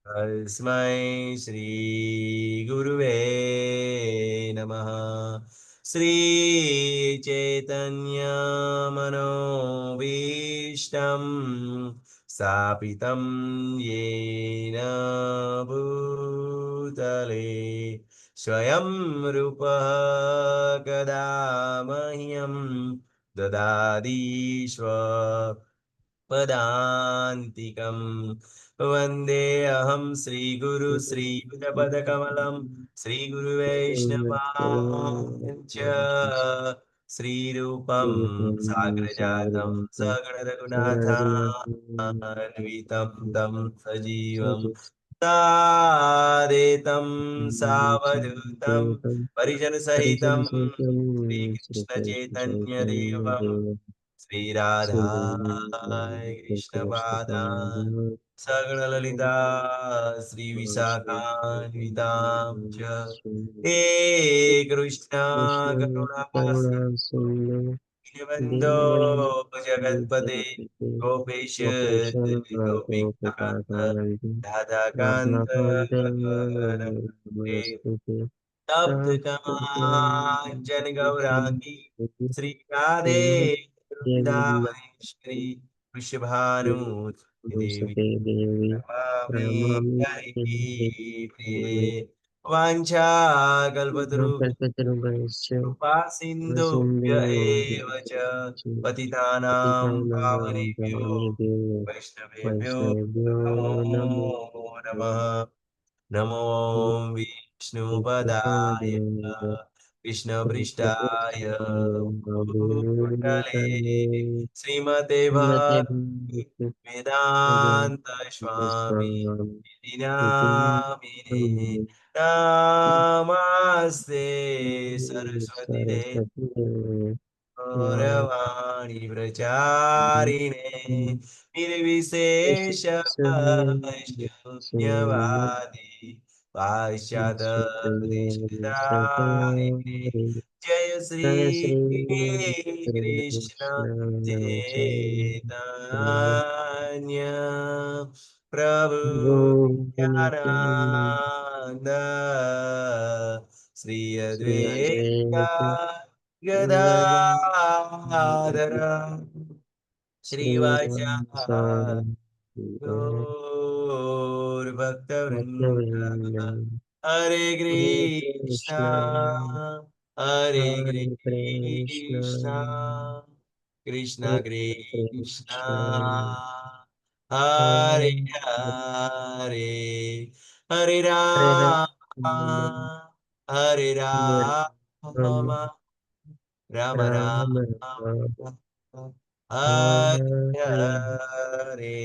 तस्मै श्रीगुरुवे नमः। श्रीचैतन्यमनोभीष्टं स्थापितं येन भूतले स्वयं रूपः कदा मह्यं ददाति पदान्तिकं वन्देऽहं श्रीगुरु श्रीयुतपदकमलं श्रीगुरुवैष्णवाञ्च श्रीरूपं साग्रजातं सगणरघुनाथान्वितं तं सजीवं सादेतं सावधूतं परिजनसहितं श्रीकृष्णचैतन्यदेवं श्रीराधा कृष्णपादान् सगणललिता श्रीविशाखान्वितां च हे कृष्णा करुणासिन्धो जगत्पते गोपेश गोपीकान्त राधाकान्त नमस्ते तप्त कांचन गौरांगी श्री राधे वृंदावनेश्वरी वृषभानुसुते देवी नमामि हरि प्रिये वाञ्छाकल्पतरुकृपा सिन्धुभ्य एव च पतितानां पावनेभ्यो वैष्णवेभ्यो नमो नमः। नमो विष्णुपदाय कृष्णपृष्ठाय भूतले श्रीमते भक्ति वेदांत स्वामी इति नामिने नमस्ते सरस्वती देवी गौरवाणी प्रचारिणे निर्विशेष शून्यवादी पाश्चात्देशधारिणे जय श्री कृष्ण चैतन्य प्रभु नित्यानंद श्री अद्वैत गदाधर श्रीवाचार्य गौरभक्तवृंद हरे कृष्णा हरे कृष्णा कृष्णा कृष्णा हरे हरे हरे राम हरे राम राम राम हरे हरे।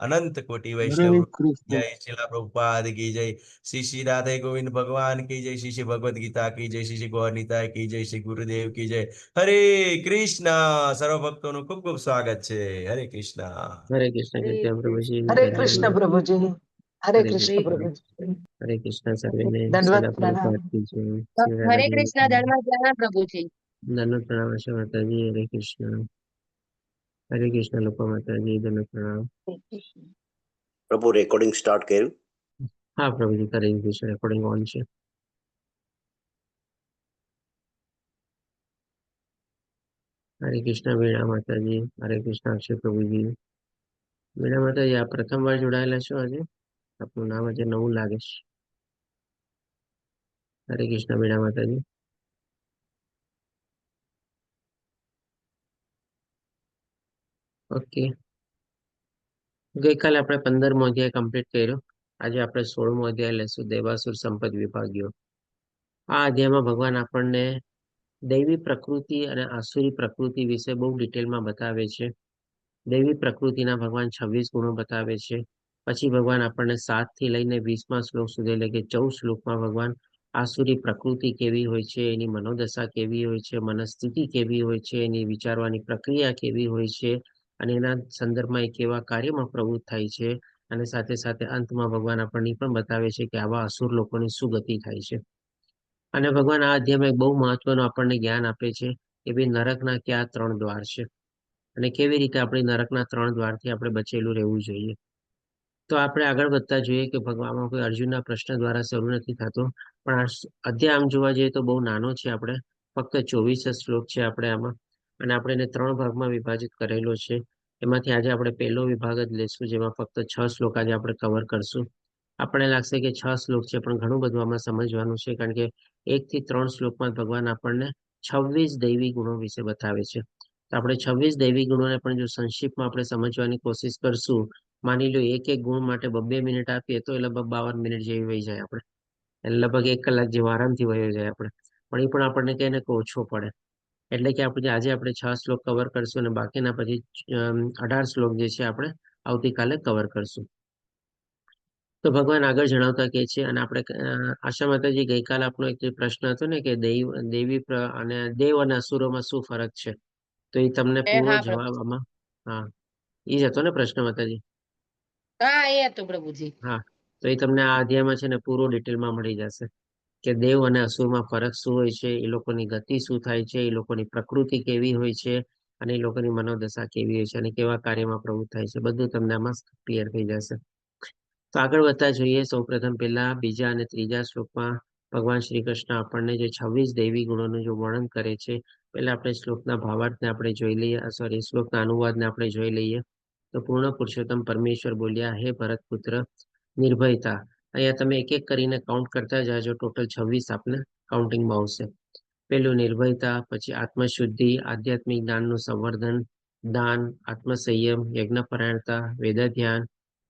अनंत कोटि हरे वैष्णव कृष्ण। जय श्रीला प्रभुपाद की जय। श्री श्री राधे गोविंद भगवान की जय। श्री श्री भगवद गीता की जय। श्री श्री गौरनीता की जय। श्री गुरुदेव की जय। हरे कृष्णा। सर्व भक्तों નું ખૂબ ખૂબ સ્વાગત છે। હરે કૃષ્ણ। हरे कृष्ण हरे कृत्य प्रभु जी कृष्ण हरे हरे कृष्ण कृष्ण प्रभु जी। हरे हरे कृष्ण हरे कृष्ण प्रभु जी। हरे कृष्ण सर्वे में दंडवत शिला प्रणाम। प्रभुपाद की जय श्री राधा हरे गोविंद कृष्णा धर्म ज्ञान प्रभु जी। धन्य प्रणाम आशा माता जी हरे कृष्ण लोपा माता जी धन्य प्रणाम। પ્રભુ રેકોર્ડિંગ સ્ટાર્ટ કર્યું? हाँ प्रभु जी हरे कृष्ण रेकॉर्डिंग ऑन છે। हरे कृष्ण वीणा माता जी हरे कृष्ण अक्षय प्रभु जी। वीणा माता जी आप प्रथम વાર જોડાયેલા છો આજે? આપનું નામ આજે નવું લાગે છે। હરે કૃષ્ણ વીણા માતાજી। ઓકે ગઈકાલે આપણે 15મો અધ્યાય કમ્પ્લીટ કર્યો। આજે આપણે 16મો અધ્યાય લેશું દેવાસુર સંપદ વિભાગીઓ। આ અધ્યાયમાં ભગવાન આપણને દૈવી પ્રકૃતિ અને આસુરી પ્રકૃતિ વિશે બહુ ડિટેલમાં બતાવે છે। દૈવી પ્રકૃતિના ભગવાન 26 ગુણો બતાવે છે। પછી ભગવાન આપણને 7 થી લઈને 20મા શ્લોક સુધી એટલે કે 14 શ્લોકમાં ભગવાન આસુરી પ્રકૃતિ કેવી હોય છે, એની મનોદશા કેવી હોય છે, મનસ્થિતિ કેવી હોય છે, એની વિચારવાની પ્રક્રિયા કેવી હોય છે અને એના સંદર્ભમાં એ કેવા કાર્યમાં પ્રવૃત્ત થાય છે અને સાથે સાથે અંતમાં ભગવાન આપણને પણ બતાવે છે કે આવા અસુર લોકોની શું ગતિ થાય છે। અને ભગવાન આ અધ્યાયમાં એક બહુ મહત્વનું આપણને જ્ઞાન આપે છે કે ભાઈ નરકના કયા 3 દ્વાર છે અને કેવી રીતે આપણે નરકના 3 દ્વારથી આપણે બચેલું રહેવું જોઈએ। તો આપણે આગળ વધતા જોઈએ કે ભગવાનમાં કોઈ અર્જુનના પ્રશ્ન દ્વારા શરૂ નથી થતો, પણ આ અધ્યાય આમ જોવા જઈએ તો બહુ નાનો છે. આપણે ફક્ત 24 શ્લોક છે આપણે આમાં, અને આપણે એને 3 ભાગમાં વિભાજિત કરેલો છે. એમાંથી આજે આપણે પહેલો વિભાગ જ લેશું, જેમાં ફક્ત 6 શ્લોક આજે આપણે કવર કરશું. આપણને લાગશે કે 6 શ્લોક છે, પણ ઘણું બધું આમાં સમજવાનું છે, કારણ કે 1 થી 3 શ્લોકમાં ભગવાન આપણને 26 દૈવી ગુણો વિશે બતાવે છે. તો આપણે 26 દૈવી ગુણોને પણ જો સંક્ષિપ્તમાં આપણે સમજવાની કોશિશ કરશું, માની લો એક એક ગુણ માટે 2 મિનિટ આપીએ તો એ લગભગ 52 મિનિટ જેવી વહી જાય આપણે, એટલે લગભગ 1 કલાક જેવો આરામથી વહી જાય આપણે, પણ એ પણ આપણને કહે ને કે ઓછો પડે. એટલે કે આપણે આજે આપણે 6 શ્લોક કવર કરશું, અને બાકીના પછી 18 શ્લોક જે છે આપણે આવતીકાલે કવર કરશું. તો ભગવાન આગળ જણાવતા કહે છે, અને આપણે આશા માતાજી ગઈકાલે આપણો એક પ્રશ્ન હતો ને કે અને દેવ અને અસુરોમાં શું ફરક છે, તો એ તમને પૂરો હા જવાબ પ્રભુજી. આમાં, હા એ જ હતો ને પ્રશ્ન માતાજી? હા એ હતું પ્રભુજી. હા, તો એ તમને આ અધ્યાયમાં છે ને પૂરો ડિટેલમાં મળી જશે કે દેવ અને અસુરમાં ફરક શું હોય છે, એ લોકોની ગતિ શું થાય છે, એ લોકોની પ્રકૃતિ કેવી હોય છે, અને એ લોકોની મનોદશા કેવી હોય છે, અને કેવા કાર્યમાં પ્રવૃત્ત થાય છે, બધું તમને આમાં ક્લિયર થઈ જશે. તો આગળ વધતા જોઈએ. સૌપ્રથમ પહેલા બીજા અને ત્રીજા શ્લોકમાં ભગવાન શ્રી કૃષ્ણ આપણને જે 26 દૈવી ગુણોનું જો વર્ણન કરે છે, પહેલા આપણે શ્લોકના ભાવાર્થને આપણે જોઈ લઈએ, શ્લોકના અનુવાદને આપણે જોઈ લઈએ. તો પૂર્ણ પુરુષોત્તમ પરમેશ્વર બોલ્યા, હે ભરત પુત્ર નિર્ભયતા. અહીંયા તમે એક એક કરીને કાઉન્ટ કરતા જાજો, ટોટલ 26 આપને કાઉન્ટિંગમાં આવશે. પેલું નિર્ભયતા, પછી આત્મશુદ્ધિ, આધ્યાત્મિક જ્ઞાનનું સંવર્ધન, દાન, આત્મસંયમ, યજ્ઞપરાયણતા, વેદ ધ્યાન,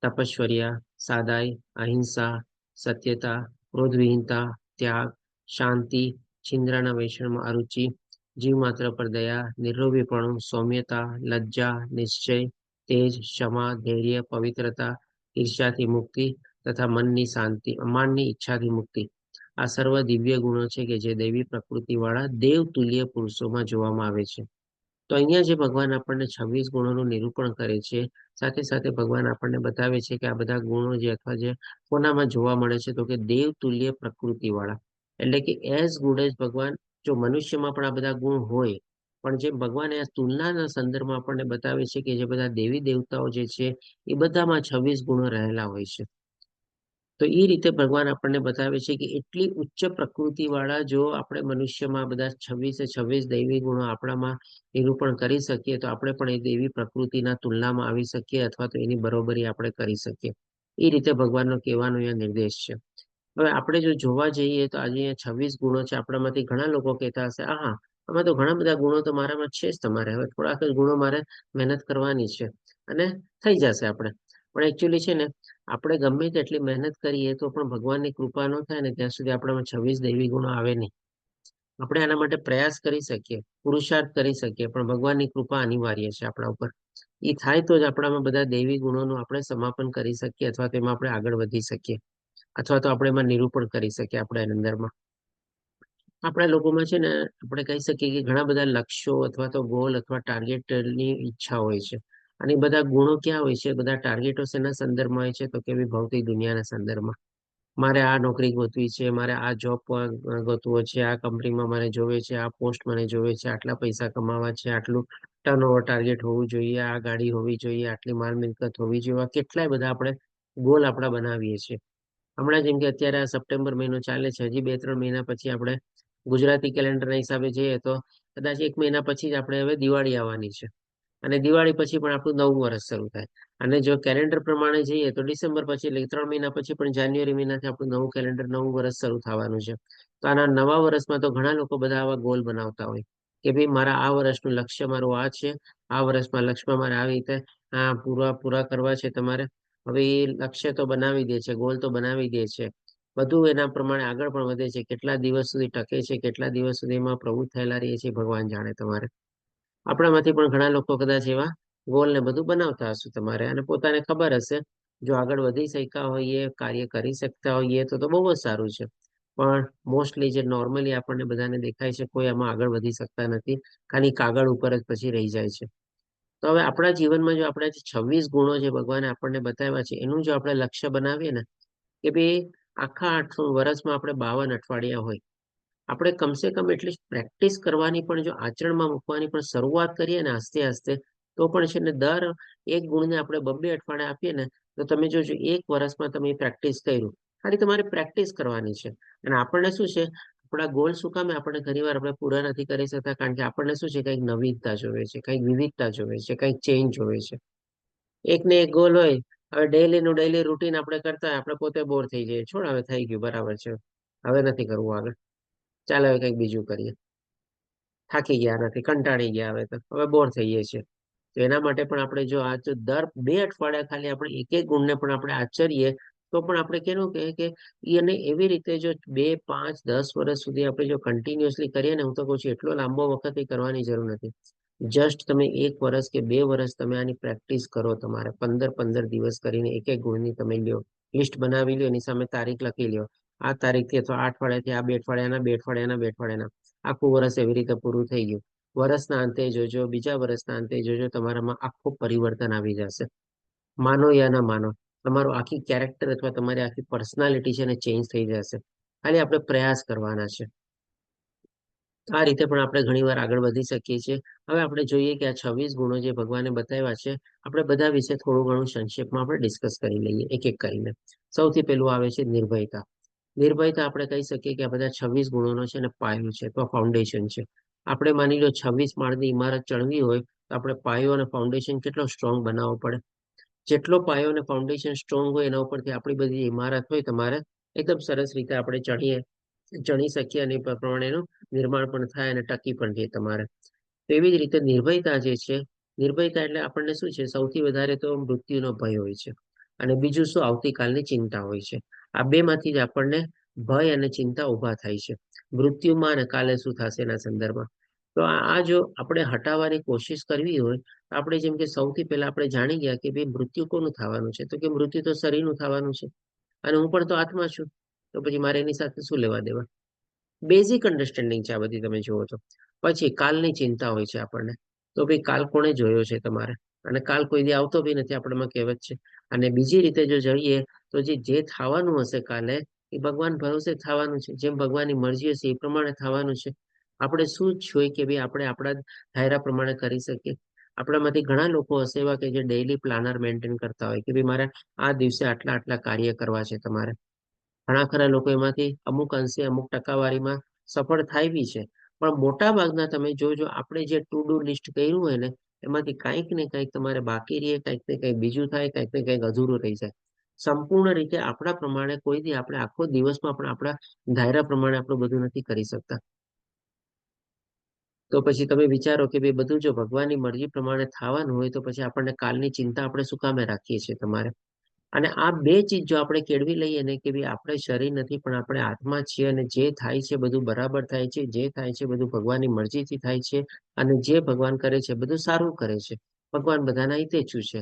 તપશ્ચર્યા, સાદાઈ, અહિંસા, સત્યતા, ક્રોધવિહીનતા, ત્યાગ, શાંતિ, છિન્દ્રાના વૈષણમાં અરુચિ, જીવ માત્ર પર દયા, નિર્લોભીપણું, સૌમ્યતા, લજ્જા, નિશ્ચય, તેજ, ક્ષમા, ધૈર્ય, પવિત્રતા, ઈર્ષ્યાથી મુક્તિ, તથા મનની શાંતિ, માનની ઈચ્છાથી મુક્તિ. આ સર્વ દિવ્ય ગુણો છે કે જે દૈવી પ્રકૃતિ વાળા દેવ તુલ્ય પુરુષોમાં જોવામાં આવે છે. તો અહીંયા જે ભગવાન આપણને 26 ગુણોનું નિરૂપણ કરે છે, સાથે સાથે ભગવાન આપણને બતાવે છે કે આ બધા ગુણો જે અથવા જે કોનામાં જોવા મળે છે, તો કે દેવ તુલ્ય પ્રકૃતિ વાળા, એટલે કે એઝ ગુડ એઝ ભગવાન. જો મનુષ્યમાં પણ આ બધા ગુણ હોય, પણ જે ભગવાન આ તુલનાના સંદર્ભમાં આપણને બતાવે છે કે જે બધા દેવી દેવતાઓ જે છે એ બધામાં 26 ગુણો રહેલા હોય છે. તો એ રીતે ભગવાન આપણને બતાવે છે કે એટલી ઉચ્ચ પ્રકૃતિ વાળા જો આપણે મનુષ્યમાં બધા 26 દૈવી ગુણો આપણામાં નિરૂપણ કરી શકીએ, તો આપણે પણ એ દેવી પ્રકૃતિના તુલનામાં આવી શકીએ, અથવા તો એની બરોબરી આપણે કરી શકીએ. એ રીતે ભગવાનનો કહેવાનો અહીંયા નિર્દેશ છે. હવે આપણે જો જોવા જઈએ તો આજે અહીંયા 26 ગુણો છે. આપણામાંથી ઘણા લોકો કહેતા હશે, હા આમાં તો ઘણા બધા ગુણો તો મારામાં છે જ, તમારે હવે થોડાક જ ગુણો મારે મહેનત કરવાની છે અને થઈ જશે આપણે. પણ એકચ્યુઅલી છે ને, આપણે ગમે તેટલી મહેનત કરીએ તો પણ ભગવાનની કૃપા ન થાય ને ત્યાં સુધી આપણામાં 26 દૈવી ગુણો આવે નહીં. આપણે આના માટે પ્રયાસ કરી શકીએ, પુરુષાર્થ કરી શકીએ, પણ ભગવાનની કૃપા અનિવાર્ય છે આપણા ઉપર. એ થાય તો જ આપણામાં બધા દૈવી ગુણોનું આપણે સમાપન કરી શકીએ, અથવા તેમાં આપણે આગળ વધી શકીએ, અથવા તો આપણે એમાં નિરૂપણ કરી શકીએ આપણા અંદરમાં. આપણા લોકોમાં છે ને, આપણે કહી શકીએ કે ઘણા બધા લક્ષ્યો અથવા તો ગોલ અથવા ટાર્ગેટની ઈચ્છા હોય છે. અને એ બધા ગુણો ક્યાં હોય છે, બધા ટાર્ગેટો શેના સંદર્ભમાં હોય છે, તો કે ભૌતિક દુનિયાના સંદર્ભમાં. મારે આ નોકરી ગોતવી છે, મારે આ જોબ ગોતવો છે, આ કંપનીમાં મને જોવે છે, આ પોસ્ટ મને જોવે છે, આટલા પૈસા કમાવા છે, આટલું ટર્નઓવર ટાર્ગેટ હોવું જોઈએ, આ ગાડી હોવી જોઈએ, આટલી માલ મિલકત હોવી જોઈએ. કેટલાય બધા આપણે ગોલ આપણા બનાવીએ છીએ. હમણાં જેમ કે અત્યારે આ સપ્ટેમ્બર મહિનો ચાલે છે, હજી 2-3 મહિના પછી આપણે ગુજરાતી કેલેન્ડરના હિસાબે જઈએ તો કદાચ 1 મહિના પછી જ આપણે હવે દિવાળી આવવાની છે, અને દિવાળી પછી પણ આપણું નવું વર્ષ શરૂ થાય. અને જો કેલેન્ડર પ્રમાણે જઈએ તો ડિસેમ્બર પછી, એટલે 3 મહિના પછી પણ જાન્યુઆરી મહિનાથી આપણું નવું કેલેન્ડર, નવું વર્ષ શરૂ થવાનું છે. તો આના નવા વર્ષમાં તો ઘણા લોકો બધા આવા ગોલ બનાવતા હોય કે ભાઈ મારા આ વર્ષનું લક્ષ્ય મારું આ છે, આ વર્ષમાં લક્ષ્યમાં મારે આવી રીતે પૂરા કરવા છે તમારે. હવે એ લક્ષ્ય તો બનાવી દે છે, ગોલ તો બનાવી દે છે, બધું એના પ્રમાણે આગળ પણ વધે છે. કેટલા દિવસ સુધી ટકે છે, કેટલા દિવસ સુધી એમાં પ્રવૃત્ત થયેલા રહીએ છીએ, ભગવાન જાણે. તમારે આપણામાંથી પણ ઘણા લોકો કદાચ એવા ગોલ ને બધું બનાવતા હશે તમારે, અને પોતાને ખબર હશે જો આગળ વધી શક્યા હોઈએ, કાર્ય કરી શકતા હોઈએ તો બહુ જ સારું છે. પણ મોસ્ટલી જે નોર્મલી આપણને બધાને દેખાય છે, કોઈ આમાં આગળ વધી શકતા નથી, ખાલી કાગળ ઉપર જ પછી રહી જાય છે. તો હવે આપણા જીવનમાં જો આપણે 26 ગુણો જે ભગવાને આપણને બતાવ્યા છે, એનું જો આપણે લક્ષ્ય બનાવીએ ને કે ભાઈ આખા 8 વર્ષમાં આપણે 52 અઠવાડિયા હોય, આપણે કમસે કમ એટલી પ્રેક્ટિસ કરવાની, પણ જો આચરણમાં મૂકવાની પણ શરૂઆત કરીએ ને આસ્તે આસ્તે, તો પણ છે ને દર એક ગુણને આપણે 2-2 અઠવાડિયા આપીએ ને, તો તમે જોજો 1 વર્ષમાં તમે પ્રેક્ટિસ કર્યું, ખાલી તમારે પ્રેક્ટિસ કરવાની છે. અને આપણને શું છે, આપણા ગોલ શું કામે આપણે ઘણીવાર આપણે પૂરા નથી કરી શકતા? કારણ કે આપણને શું છે, કંઈક નવીનતા જોવે છે, કંઈક વિવિધતા જોવે છે, કંઈક ચેન્જ જોવે છે. એક ને એક ગોલ હોય, હવે ડેલી રૂટીન આપણે કરતા હોય, આપણે પોતે બોર થઈ જઈએ, છોડ હવે થઈ ગયું, બરાબર છે, હવે નથી કરવું આગળ, ચાલ હવે કંઈક બીજું કરીએ, થાકી ગયા નથી, કંટાળી ગયા, હવે બોર થઈએ છીએ. તો એના માટે પણ આપણે જો આ જો દર 2 અઠવાડિયા ખાલી આપણે એક એક ગુણને પણ આપણે આચરીએ, તો પણ આપણે કેવું કહે કે એને એવી રીતે જો 2, 5, 10 વર્ષ સુધી આપણે જો કન્ટિન્યુઅસલી કરીએ ને, હું તો કહું છું એટલો લાંબો વખત કરવાની જરૂર નથી. જસ્ટ તમે 1 વર્ષ કે 2 વર્ષ તમે આની પ્રેક્ટિસ કરો, તમારે 15 દિવસ કરીને એક એક ગુણની તમે લ્યો, લિસ્ટ બનાવી લ્યો, એની સામે તારીખ લખી લ્યો, આ તારીખથી અથવા 8 અઠવાડિયાથી આ 2 અઠવાડિયાના 2 અઠવાડિયાના 2 અઠવાડિયાના આખું વર્ષ એવી રીતે પૂરું થઈ ગયું. વર્ષના અંતે જોજો, બીજા વર્ષના અંતે જોજો, તમારામાં આખું પરિવર્તન આવી જશે. માનો યા ના માનો, તમારું આખી કેરેક્ટર અથવા તમારી આખી પર્સનાલિટી છે ને ચેન્જ થઈ જશે. ખાલી આપણે પ્રયાસ કરવાના છે. આ રીતે પણ આપણે ઘણીવાર આગળ વધી શકીએ છીએ. હવે આપણે જોઈએ કે આ 26 ગુણો જે ભગવાને બતાવ્યા છે, આપણે બધા વિશે થોડું ઘણું સંક્ષેપમાં આપણે ડિસ્કસ કરી લઈએ, એક એક કરીને. સૌથી પહેલું આવે છે નિર્ભયતા. નિર્ભયતા આપણે કહી શકીએ કે આ બધા 26 ગુણોનો છે ને પાયો છે, અથવા ફાઉન્ડેશન છે. આપણે માની લો 26 માળની ઇમારત ચણવી હોય, તો આપણે પાયો અને ફાઉન્ડેશન કેટલો સ્ટ્રોંગ બનાવવો પડે. જેટલો પાયો અને ફાઉન્ડેશન સ્ટ્રોંગ હોય, એના ઉપરથી આપણી બધી ઇમારત હોય, તમારે એકદમ સરસ રીતે આપણે ચણી શકીએ, અને એ પ્રમાણે એનું નિર્માણ પણ થાય અને ટકી પણ રહે તમારે. તો એવી જ રીતે નિર્ભયતા જે છે, નિર્ભયતા એટલે આપણને શું છે, સૌથી વધારે તો મૃત્યુનો ભય હોય છે, અને બીજું શું, આવતીકાલની ચિંતા હોય છે. આ બેમાંથી જ આપણને ભય અને ચિંતા ઊભા થાય છે, મૃત્યુમાં અને કાલે શું થશે એના સંદર્ભમાં. તો આ જો આપણે હટાવવાની કોશિશ કરવી હોય, તો આપણે જેમ કે સૌથી પહેલા આપણે જાણી ગયા કે ભાઈ મૃત્યુ કોનું થવાનું છે, તો કે મૃત્યુ તો શરીરનું થવાનું છે, અને હું પણ તો આત્મા છું, તો પછી મારે એની સાથે શું લેવા દેવા? બેઝિક અન્ડરસ્ટેન્ડિંગ છે આ બધી, તમે જુઓ તો. પછી કાલની ચિંતા હોય છે આપણને, તો ભાઈ કાલ કોણે જોયો છે તમારે, અને કાલ કોઈ દી આવતો બી નથી, આપણામાં કહેવત છે. અને બીજી રીતે જો જોઈએ, તો જે થવાનું હશે કાલે, એ ભગવાન ભરોસે થવાનું છે, જેમ ભગવાનની મરજી હશે એ પ્રમાણે થવાનું છે. આપણે શું જોઈએ કે ભાઈ આપણે આપણા ધાયરા પ્રમાણે કરી શકીએ. આપણામાંથી ઘણા લોકો હશે એવા કે જે ડેઈલી પ્લાનર મેન્ટેન કરતા હોય, કે ભાઈ મારે આ દિવસે આટલા આટલા કાર્ય કરવા છે તમારે. ઘણા ખરા લોકો એમાંથી અમુક અંશે, અમુક ટકાવારીમાં સફળ થાય બી છે. પણ મોટા ભાગના તમે જોજો, આપણે જે ટુ ડુ લિસ્ટ કર્યું હોય ને, એમાંથી કંઈક ને કંઈક તમારે બાકી રહે, કંઈક ને કંઈક બીજું થાય, કંઈક ને કંઈક અધૂરું રહી જાય. સંપૂર્ણ રીતે આપણા પ્રમાણે કોઈ દી આપણે આખો દિવસમાં પણ આપણા ધાયરા પ્રમાણે આપણું બધું નથી કરી શકતા. તો પછી તમે વિચારો કે ભાઈ બધું જો ભગવાનની મરજી પ્રમાણે થવાનું હોય, તો પછી આપણને કાલની ચિંતા આપણે શું કામે રાખીએ છીએ તમારે? અને આ બે ચીજ જો આપણે કેળવી લઈએ ને, કે ભાઈ આપણે શરીર નથી પણ આપણે આત્મા છીએ, અને જે થાય છે બધું બરાબર થાય છે, જે થાય છે બધું ભગવાનની મરજીથી થાય છે, અને જે ભગવાન કરે છે બધું સારું કરે છે, ભગવાન બધાના હિતેચ્છુ છે.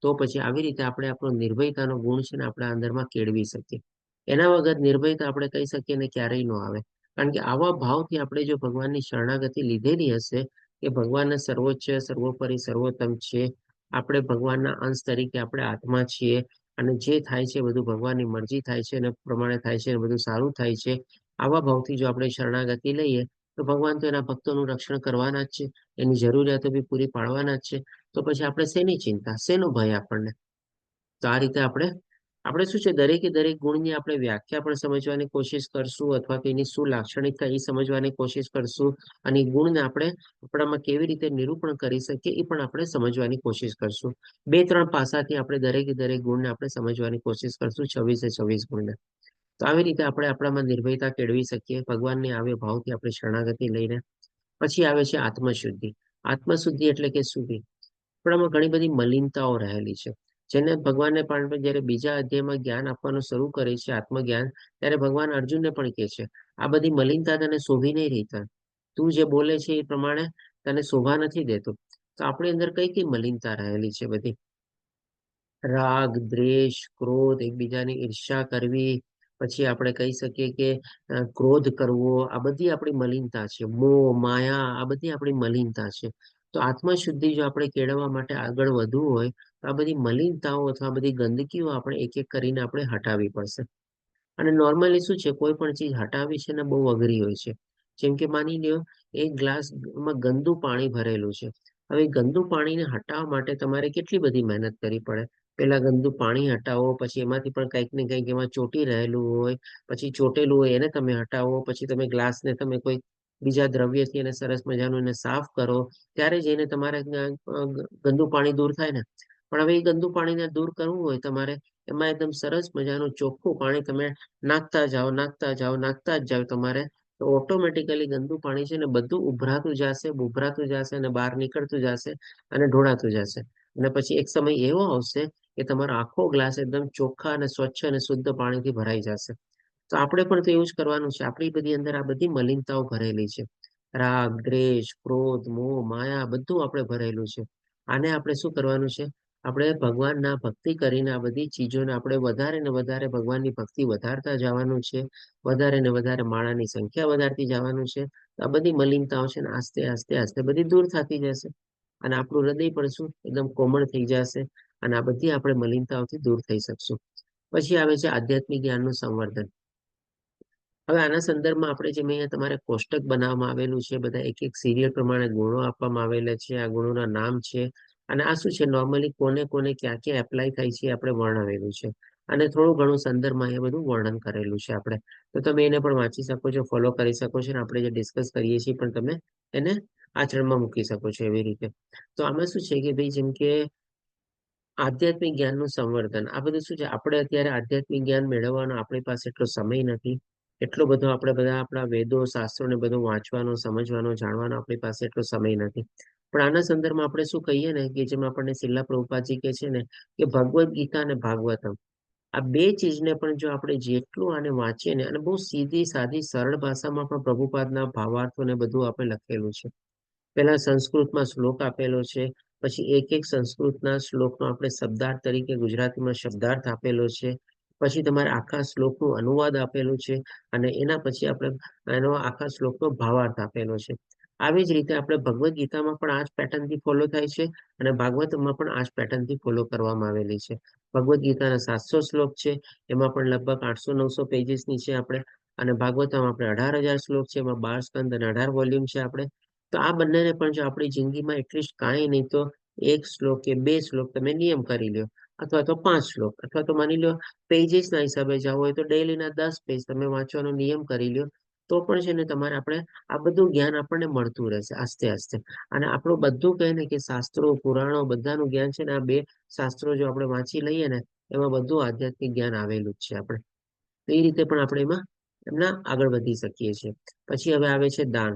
તો પછી આવી રીતે આપણે આપણો નિર્ભયતાનો ગુણ છે ને આપણા અંદરમાં કેળવી શકીએ. એના વગર નિર્ભયતા આપણે કહી શકીએ ને ક્યારેય ન આવે. કારણ કે આવા ભાવથી આપણે જો ભગવાનની શરણાગતિ લીધેલી હશે, કે ભગવાનને સર્વોચ્ચ, સર્વોપરી, સર્વોત્તમ છે, આપણે ભગવાનના અંશ તરીકે આપણે આત્મા છીએ, અને જે થાય છે બધું ભગવાનની મરજી થાય છે, અને પ્રમાણે થાય છે, અને બધું સારું થાય છે. આવા ભાવથી જો આપણે શરણાગતિ લઈએ, તો ભગવાન તો એના ભક્તોનું રક્ષણ કરવાના જ છે, એની જરૂરિયાતો બી પૂરી પાડવાના જ છે. તો પછી આપણે શેની ચિંતા, શેનો ભય આપણને? તો આ રીતે આપણે શું છે, દરેકે દરેક ગુણની આપણે વ્યાખ્યા પણ સમજવાની કોશિશ કરશું, અથવા તો એની શું લાક્ષણિકતા એ સમજવાની કોશિશ કરશું, અને એ ગુણને આપણે આપણામાં કેવી રીતે નિરૂપણ કરી શકીએ એ પણ આપણે સમજવાની કોશિશ કરશું. 2-3 પાસાથી આપણે દરેકે દરેક ગુણને આપણે સમજવાની કોશિશ કરશું, 26 ગુણને. તો આવી રીતે આપણે આપણામાં નિર્ભયતા કેળવી શકીએ, ભગવાનને આવે ભાવથી આપણે શરણાગતિ લઈને. પછી આવે છે આત્મશુદ્ધિ. આત્મશુદ્ધિ એટલે કે શુદ્ધિ. આપણામાં ઘણી બધી મલિનતાઓ રહેલી છે, જેને ભગવાનને પણ જયારે બીજા અધ્યાયમાં જ્ઞાન આપવાનું શરૂ કરે છે, આત્મજ્ઞાન, ત્યારે ભગવાન અર્જુનને પણ કહે છે, આ બધી મલિનતા તને શોભી નહીં રહી, તું જે બોલે છે એ પ્રમાણે તને શોભા નથી દેતો. તો આપણી અંદર કઈ કઈ મલિનતા રહેલી છે બધી? રાગ, દ્વેષ, ક્રોધ, એકબીજાની ઈર્ષ્યા કરવી, પછી આપણે કહી શકીએ કે ક્રોધ કરવો, આ બધી આપણી મલિનતા છે. મોહ, માયા, આ બધી આપણી મલિનતા છે. તો આત્મશુદ્ધિ જો આપણે કેળવવા માટે આગળ વધવું હોય, તો આ બધી મલિનતાઓ અથવા બધી ગંદકીઓ આપણે એક એક કરીને આપણે હટાવવી પડશે. અને નોર્મલી શું છે, કોઈ પણ ચીજ હટાવવી છે ને બહુ અઘરી હોય છે. જેમ કે માની લ્યો, એક ગ્લાસમાં ગંદુ પાણી ભરેલું છે. હવે ગંદુ પાણીને હટાવવા માટે તમારે કેટલી બધી મહેનત કરવી પડે. પેલા ગંદુ પાણી હટાવો, પછી એમાંથી પણ કંઈક ને કંઈક એમાં ચોંટી રહેલું હોય, પછી ચોટેલું હોય એને તમે હટાવો, પછી તમે ગ્લાસને તમે કોઈ બીજા દ્રવ્યથી એને સરસ મજાનું એને સાફ કરો, ત્યારે જઈને તમારે ગંદુ પાણી દૂર થાય ને. પણ હવે એ ગંદુ પાણીને દૂર કરવું હોય તમારે, એમાં એકદમ સરસ મજાનું ચોખ્ખું પાણી તમે નાખતા જાઓ, નાખતા જાઓ, નાખતા જ જાઓ તમારે, તો ઓટોમેટિકલી ગંદુ પાણી છે ને બધું ઉભરાતું જશે અને બહાર નીકળતું જશે અને ઢોળાતું જશે. અને પછી એક સમય એવો આવશે કે તમારો આખો ગ્લાસ એકદમ ચોખ્ખા અને સ્વચ્છ અને શુદ્ધ પાણીથી ભરાઈ જશે. તો આપણે પણ તો એવું જ કરવાનું છે. આપણી બધી અંદર આ બધી મલિનતાઓ ભરેલી છે. રાગ, દ્વેષ, ક્રોધ, મોહ, માયા બધું આપણે ભરેલું છે. આને આપણે શું કરવાનું છે? આપણે ભગવાનના ભક્તિ કરીને આ બધી ચીજોને આપણે વધારે ને વધારે ભગવાનની ભક્તિ વધારતા જવાનું છે. વધારે ને વધારે માળાની સંખ્યા વધારતી જવાનું છે. આ બધી મલિનતાઓ છે ને આસ્તે આસ્તે આસ્તે બધી દૂર થતી જશે. અને આપણું હૃદય પણ શું એકદમ કોમળ થઈ જશે. અને આ બધી આપણે મલિનતાઓથી દૂર થઈ શકશું. પછી આવે છે આધ્યાત્મિક જ્ઞાનનું સંવર્ધન. હવે આના સંદર્ભમાં આપણે જેમ અહીંયા તમારે કોષ્ટક બનાવવામાં આવેલું છે, બધા એક એક સિરિયલ પ્રમાણે ગુણો આપવામાં આવેલા છે, આ ગુણોના નામ છે. અને આ શું છે, નોર્મલી કોને કોને ક્યાં ક્યાં એપ્લાય થાય છે આપણે વર્ણવેલું છે. અને થોડું ઘણું સંદર્ભમાં એ બધું વર્ણન કરેલું છે આપણે. તો તમે એને પણ વાંચી શકો છો, ફોલો કરી શકો છો, અને આપણે જે ડિસ્કસ કરીએ છીએ પણ તમે એને આચરણમાં મૂકી શકો છો એવી રીતે. તો આમાં શું છે કે ભાઈ, જેમ કે આધ્યાત્મિક જ્ઞાનનું સંવર્ધન, આ બધું શું છે, આપણે અત્યારે આધ્યાત્મિક જ્ઞાન મેળવવાનો આપણી પાસે એટલો સમય નથી. એટલો બધો આપણે બધા આપણા વેદો શાસ્ત્રોને બધું વાંચવાનો, સમજવાનો, જાણવાનો આપણી પાસે એટલો સમય નથી. પણ આના સંદર્ભમાં આપણે શું કહીએ ને, કે જેમ આપણને શિલા પ્રભુપાદજી કહે છે ને, કે ભગવદ્ ગીતા અને ભાગવતમ, આ બે ચીજને પણ જો આપણે જેટલું આને વાંચીએ ને, અને બહુ સીધી સાદી સરળ ભાષામાં પણ પ્રભુપાદના ભાવાર્થોને બધું આપણે લખેલું છે. પેલા સંસ્કૃતમાં શ્લોક આપેલો છે, પછી એક એક સંસ્કૃતના શ્લોકનો આપણે શબ્દાર્થ તરીકે ગુજરાતીમાં શબ્દાર્થ આપેલો છે. પછી તમારે આખા શ્લોકનું અનુવાદ આપેલું છે, અને એના પછી આપણે એનો આખા શ્લોકનો ભાવાર્થ આપેલો છે. આવી જ રીતે આપણે ભગવદ્ ગીતામાં પણ આ જ પેટર્નથી ફોલો થાય છે, અને ભાગવતમાં પણ આ જ પેટર્નથી ફોલો કરવામાં આવેલી છે. ભગવદ્ ગીતાના 700 શ્લોક છે, એમાં પણ લગભગ 800-900 પેજીસની છે આપણે. અને ભાગવતમાં આપણે 18,000 શ્લોક છે, એમાં 12 સ્કંદ અને 18 વોલ્યુમ છે આપણે. તો આ બંનેને પણ જો આપણી જિંદગીમાં એટલીસ્ટ કાંઈ નહીં તો 1 શ્લોક કે 2 શ્લોક તમે નિયમ કરી લ્યો, અથવા તો 5 શ્લોક, અથવા તો માની લો પેજીસના હિસાબે જવું હોય તો ડેઈલીના 10 પેજ તમે વાંચવાનો નિયમ કરી લ્યો, તો પણ છે ને તમારે આપણે આ બધું જ્ઞાન આપણને મળતું રહેશે આસ્તે આસ્તે. અને આપણું બધું કહે ને કે શાસ્ત્રો, પુરાણો બધાનું જ્ઞાન છે ને, આ બે શાસ્ત્રો જો આપણે વાંચી લઈએ ને, એમાં બધું આધ્યાત્મિક જ્ઞાન આવેલું જ છે આપણે. તો એ રીતે પણ આપણે એમના આગળ વધી શકીએ છીએ. પછી હવે આવે છે દાન.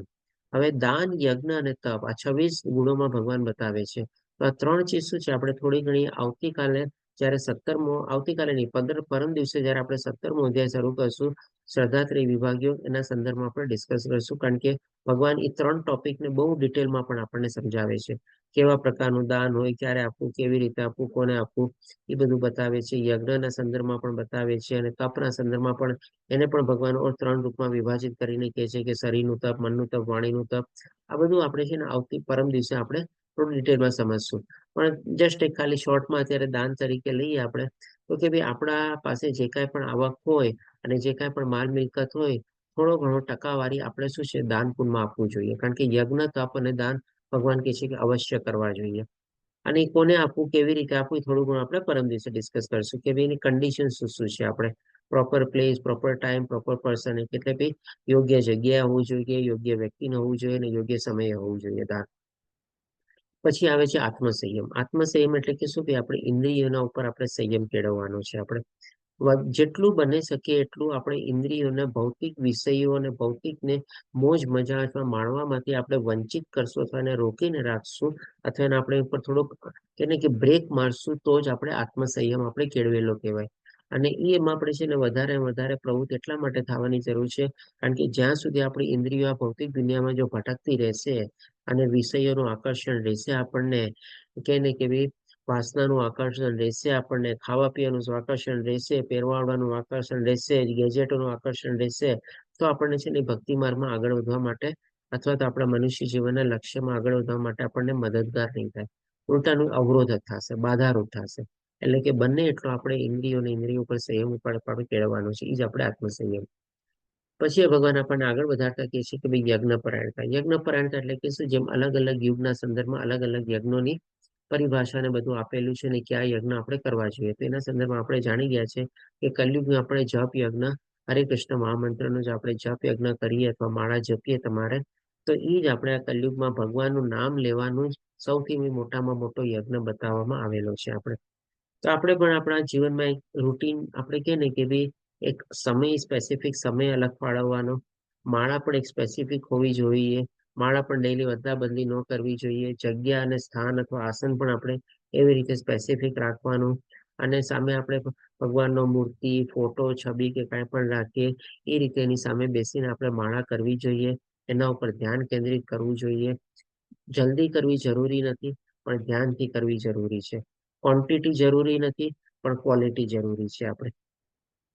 હવે દાન, યજ્ઞ અને તપ, આ 26 ગુણોમાં ભગવાન બતાવે છે. તો આ 3 ચીજ શું છે, આપણે થોડી ઘણી આવતીકાલે જયારે 17મો, આવતીકાલે નહીં, પરમ દિવસે જયારે આપણે 17મો અધ્યાય શરૂ કરશું, શ્રદ્ધાત્રેય વિભાગીઓ, એના સંદર્ભમાં આપણે ડિસ્કસ કરશું. કારણ કે ભગવાન એ 3 ટોપિકને બહુ ડિટેલમાં પણ આપણને સમજાવે છે. કેવા પ્રકારનું દાન હોય, ક્યારે આપવું, કેવી રીતે આપવું, કોને આપવું, એ બધું બતાવે છે. યજ્ઞના સંદર્ભમાં પણ બતાવે છે, અને તપના સંદર્ભમાં પણ એને પણ ભગવાન 3 રૂપમાં વિભાજિત કરીને કહે છે, કે શરીરનું તપ, મનનું તપ, વાણીનું તપ. આ બધું આપણે છે ને આવતી પરમ દિવસે આપણે થોડું ડિટેલમાં સમજશું. પણ જસ્ટ એક ખાલી શોર્ટમાં અત્યારે દાન તરીકે લઈએ આપણે, તો કે ભાઈ આપણા પાસે જે કાંઈ પણ આવક હોય અને જે કાંઈ પણ માલ મિલકત હોય, થોડો ઘણો ટકાવારી આપણે શું છે દાન પુણ્યમાં આપવું જોઈએ. કારણ કે યજ્ઞ, તપ અને દાન ભગવાન કહે છે કે અવશ્ય કરવા જોઈએ. અને કોને આપવું, કેવી રીતે આપવું, થોડું ઘણું આપણે પરમ દિવસે ડિસ્કસ કરીશું, કે ભાઈ એની કન્ડિશન શું શું છે. આપણે proper place, proper time, proper person, એટલે ભાઈ યોગ્ય જગ્યાએ હોવું જોઈએ, યોગ્ય વ્યક્તિને હોવું જોઈએ, અને યોગ્ય સમયે હોવું જોઈએ દાન. પછી આવે છે આત્મસંયમ. આત્મસંયમ એટલે કે શું, કે આપણે ઇન્દ્રિયોના ઉપર આપણે સંયમ કેળવવાનો છે. આપણે જેટલું બની શકે એટલું આપણે ઇન્દ્રિયોને ભૌતિક વિષયો અને ભૌતિકને મોજ મજા અથવા માણવામાંથી આપણે વંચિત કરશું, અથવા એને રોકીને રાખશું, અથવા એને આપણે ઉપર થોડોક કે બ્રેક મારશું, તો જ આપણે આત્મસંયમ આપણે કેળવેલો કહેવાય. અને એમાં આપણે છે ને વધારે વધારે પ્રવૃત્તિ એટલા માટે થવાની જરૂર છે, કારણ કે જ્યાં સુધી આપણી ઇન્દ્રિયો આ ભૌતિક દુનિયામાં જો ભટકતી રહેશે, અને વિષયોનું આકર્ષણ રહેશે, આપણને કે ને કે ભાઈ વાસનાનું આકર્ષણ રહેશે, આપણને ખાવા પીવાનું આકર્ષણ રહેશે, પહેરવાવાનું આકર્ષણ રહેશે, ગેજેટોનું આકર્ષણ રહેશે, તો આપણને છે ને ભક્તિ માર્ગમાં આગળ વધવા માટે, અથવા તો આપણા મનુષ્ય જીવનના લક્ષ્યમાં આગળ વધવા માટે આપણને મદદગાર નહીં થાય, ઉલટાનું અવરોધ થશે, બાધારૂપ થશે. એટલે કે બંને એટલો આપણે ઇન્દ્રિયો પર સંયમ આપણે કેળવવાનો છે, એ જ આપણે આત્મસંયમ. પછી ભગવાન આપણને આગળ વધારતા કહે છે કે ભાઈ યજ્ઞ પરાયણતા. યજ્ઞ પરાયણતા એટલે કે શું, જેમ અલગ અલગ યુગના સંદર્ભમાં અલગ અલગ યજ્ઞોની પરિભાષાને બધું આપેલું છે ને કયા યજ્ઞ આપણે કરવા જોઈએ. તો એના સંદર્ભમાં આપણે જાણી ગયા છે કે કલયુગમાં આપણે જપ યજ્ઞ હરે કૃષ્ણ મહામંત્રનો જ આપણે જપ યજ્ઞ કરીએ અથવા માળા જપીએ તમારે, તો એ જ આપણે આ કલયુગમાં ભગવાનનું નામ લેવાનું જ સૌથી મોટામાં મોટો યજ્ઞ બતાવવામાં આવેલો છે આપણે. તો આપણે પણ આપણા જીવનમાં એક રૂટીન આપણે કહે ને કે ભાઈ એક સમય સ્પેસિફિક સમય અલગ ફાળવવાનો, માળા પણ એક સ્પેસિફિક હોવી જોઈએ, માળા પણ ડેઈલી અદલા બદલી ન કરવી જોઈએ, જગ્યા અને સ્થાન અથવા આસન પણ આપણે એવી રીતે સ્પેસિફિક રાખવાનું, અને સામે આપણે ભગવાનનો મૂર્તિ, ફોટો, છબી કે કાંઈ પણ રાખીએ એ રીતે એની સામે બેસીને આપણે માળા કરવી જોઈએ, એના ઉપર ધ્યાન કેન્દ્રિત કરવું જોઈએ. જલ્દી કરવી જરૂરી નથી, પણ ધ્યાનથી કરવી જરૂરી છે. ક્વોન્ટિટી જરૂરી નથી, પણ ક્વોલિટી જરૂરી છે આપણે.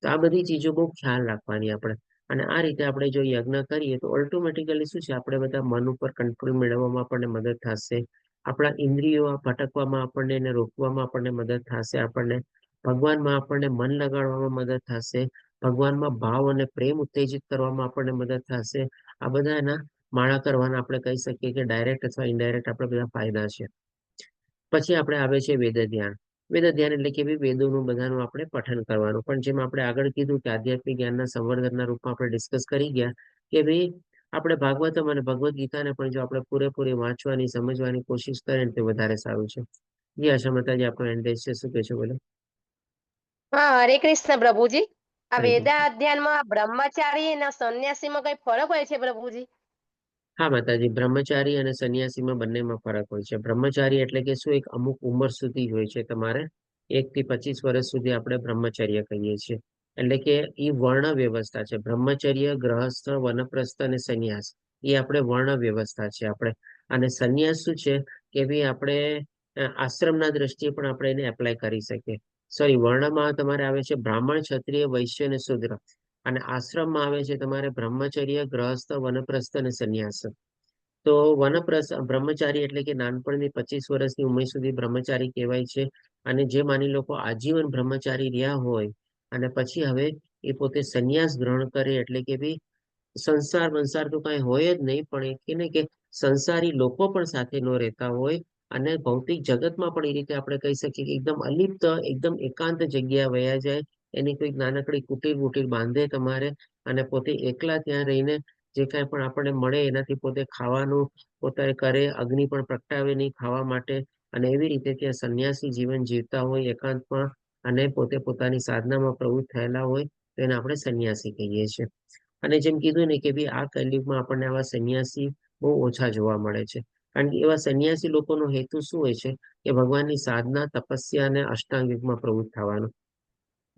તો આ બધી ચીજો બહુ ખ્યાલ રાખવાની આપણે. અને આ રીતે આપણે જો યજ્ઞ કરીએ તો ઓટોમેટિકલી શું છે, આપણે બધા મન ઉપર કંટ્રોલ મેળવવામાં આપણને મદદ થશે, આપણા ઇન્દ્રિયો ભટકવામાં આપણને એને રોકવામાં આપણને મદદ થશે, આપણને ભગવાનમાં આપણને મન લગાડવામાં મદદ થશે, ભગવાનમાં ભાવ અને પ્રેમ ઉત્તેજિત કરવામાં આપણને મદદ થશે. આ બધા એના માળા કરવાના આપણે કહી શકીએ કે ડાયરેક્ટ અથવા ઇનડાયરેક્ટ આપણે બધા ફાયદા છે. પછી આપણે આવે છે વેદ ધ્યાન. વેદ ધ્યાન એટલે કે વેદોનું બધાનું આપણે પઠન કરવાનું. પણ જેમ આપણે આગળ કીધું કે આધ્યાત્મિક જ્ઞાનના સંવર્ધનના રૂપમાં આપણે ડિસ્કસ કરી ગયા કે ભાઈ આપણે ભાગવતમ અને ભગવદ્ ગીતાને પણ જો આપણે પૂરેપૂરી વાંચવાની સમજવાની કોશિશ કરીએ તો વધારે સારું છે. જી આશા માતાજી આપણો એન્ડ છે, શું કહે છે બોલો? હા, હરે કૃષ્ણ પ્રભુજી. આ હરે કૃષ્ણ. વેદાધ્યાનમાં બ્રહ્મચારી અને સંન્યાસીમાં કઈ ફરક હોય છે પ્રભુજી? હા માતાજી, બ્રહ્મચારી અને સંન્યાસીમાં બંનેમાં ફરક હોય છે. બ્રહ્મચારી એટલે કે શું, એક અમુક ઉંમર સુધી હોય છે તમારે, 1 થી 25 વર્ષ સુધી આપણે બ્રહ્મચર્ય કહીએ છીએ. એટલે કે એ વર્ણ વ્યવસ્થા છે. બ્રહ્મચર્ય, ગ્રહસ્થ, વનપ્રસ્થ અને સંન્યાસ એ આપણે વર્ણ વ્યવસ્થા છે આપણે. અને સંન્યાસ શું છે કે ભાઈ આપણે આશ્રમના દ્રષ્ટિએ પણ આપણે એને એપ્લાય કરી શકીએ. સોરી, વર્ણમાં તમારે આવે છે બ્રાહ્મણ, ક્ષત્રિય, વૈશ્ય અને શૂદ્ર. અને આશ્રમમાં આવે છે તમારે બ્રહ્મચર્ય, ગ્રહસ્થ, વનપ્રસ્થ અને સંન્યાસ. તો વનપ્રસ્થ બ્રહ્મચારી એટલે કે નાનપણની 25 વર્ષની ઉંમર સુધી બ્રહ્મચારી કહેવાય છે. અને જે માની લોકો આજીવન બ્રહ્મચારી રહ્યા હોય અને પછી હવે એ પોતે સંન્યાસ ગ્રહણ કરે, એટલે કે ભાઈ સંસાર તો કઈ હોય જ નહીં, પણ એ કે ને કે સંસારી લોકો પણ સાથે ન રહેતા હોય અને ભૌતિક જગતમાં પણ એ રીતે આપણે કહી શકીએ કે એકદમ અલિપ્ત, એકદમ એકાંત જગ્યા વયા જાય, એની કોઈ નાનકડી કુટીર બુટીર બાંધે તમારે, અને પોતે એકલા ત્યાં રહીને જે કાંઈ પણ આપણને મળે એનાથી પોતે ખાવાનું પોતે કરે, અગ્નિ પણ પ્રગટાવે નહીં ખાવા માટે, અને એવી રીતે ત્યાં સંન્યાસી જીવન જીવતા હોય એકાંતમાં, અને પોતે પોતાની સાધનામાં પ્રવૃત્ત થયેલા હોય, તો એને આપણે સંન્યાસી કહીએ છીએ. અને જેમ કીધું ને કે ભાઈ આ કલયુગમાં આપણને આવા સંન્યાસી બહુ ઓછા જોવા મળે છે. કારણ કે એવા સંન્યાસી લોકોનો હેતુ શું હોય છે કે ભગવાનની સાધના, તપસ્યા અને અષ્ટાંગ યુગમાં પ્રવૃત્ત થવાનું.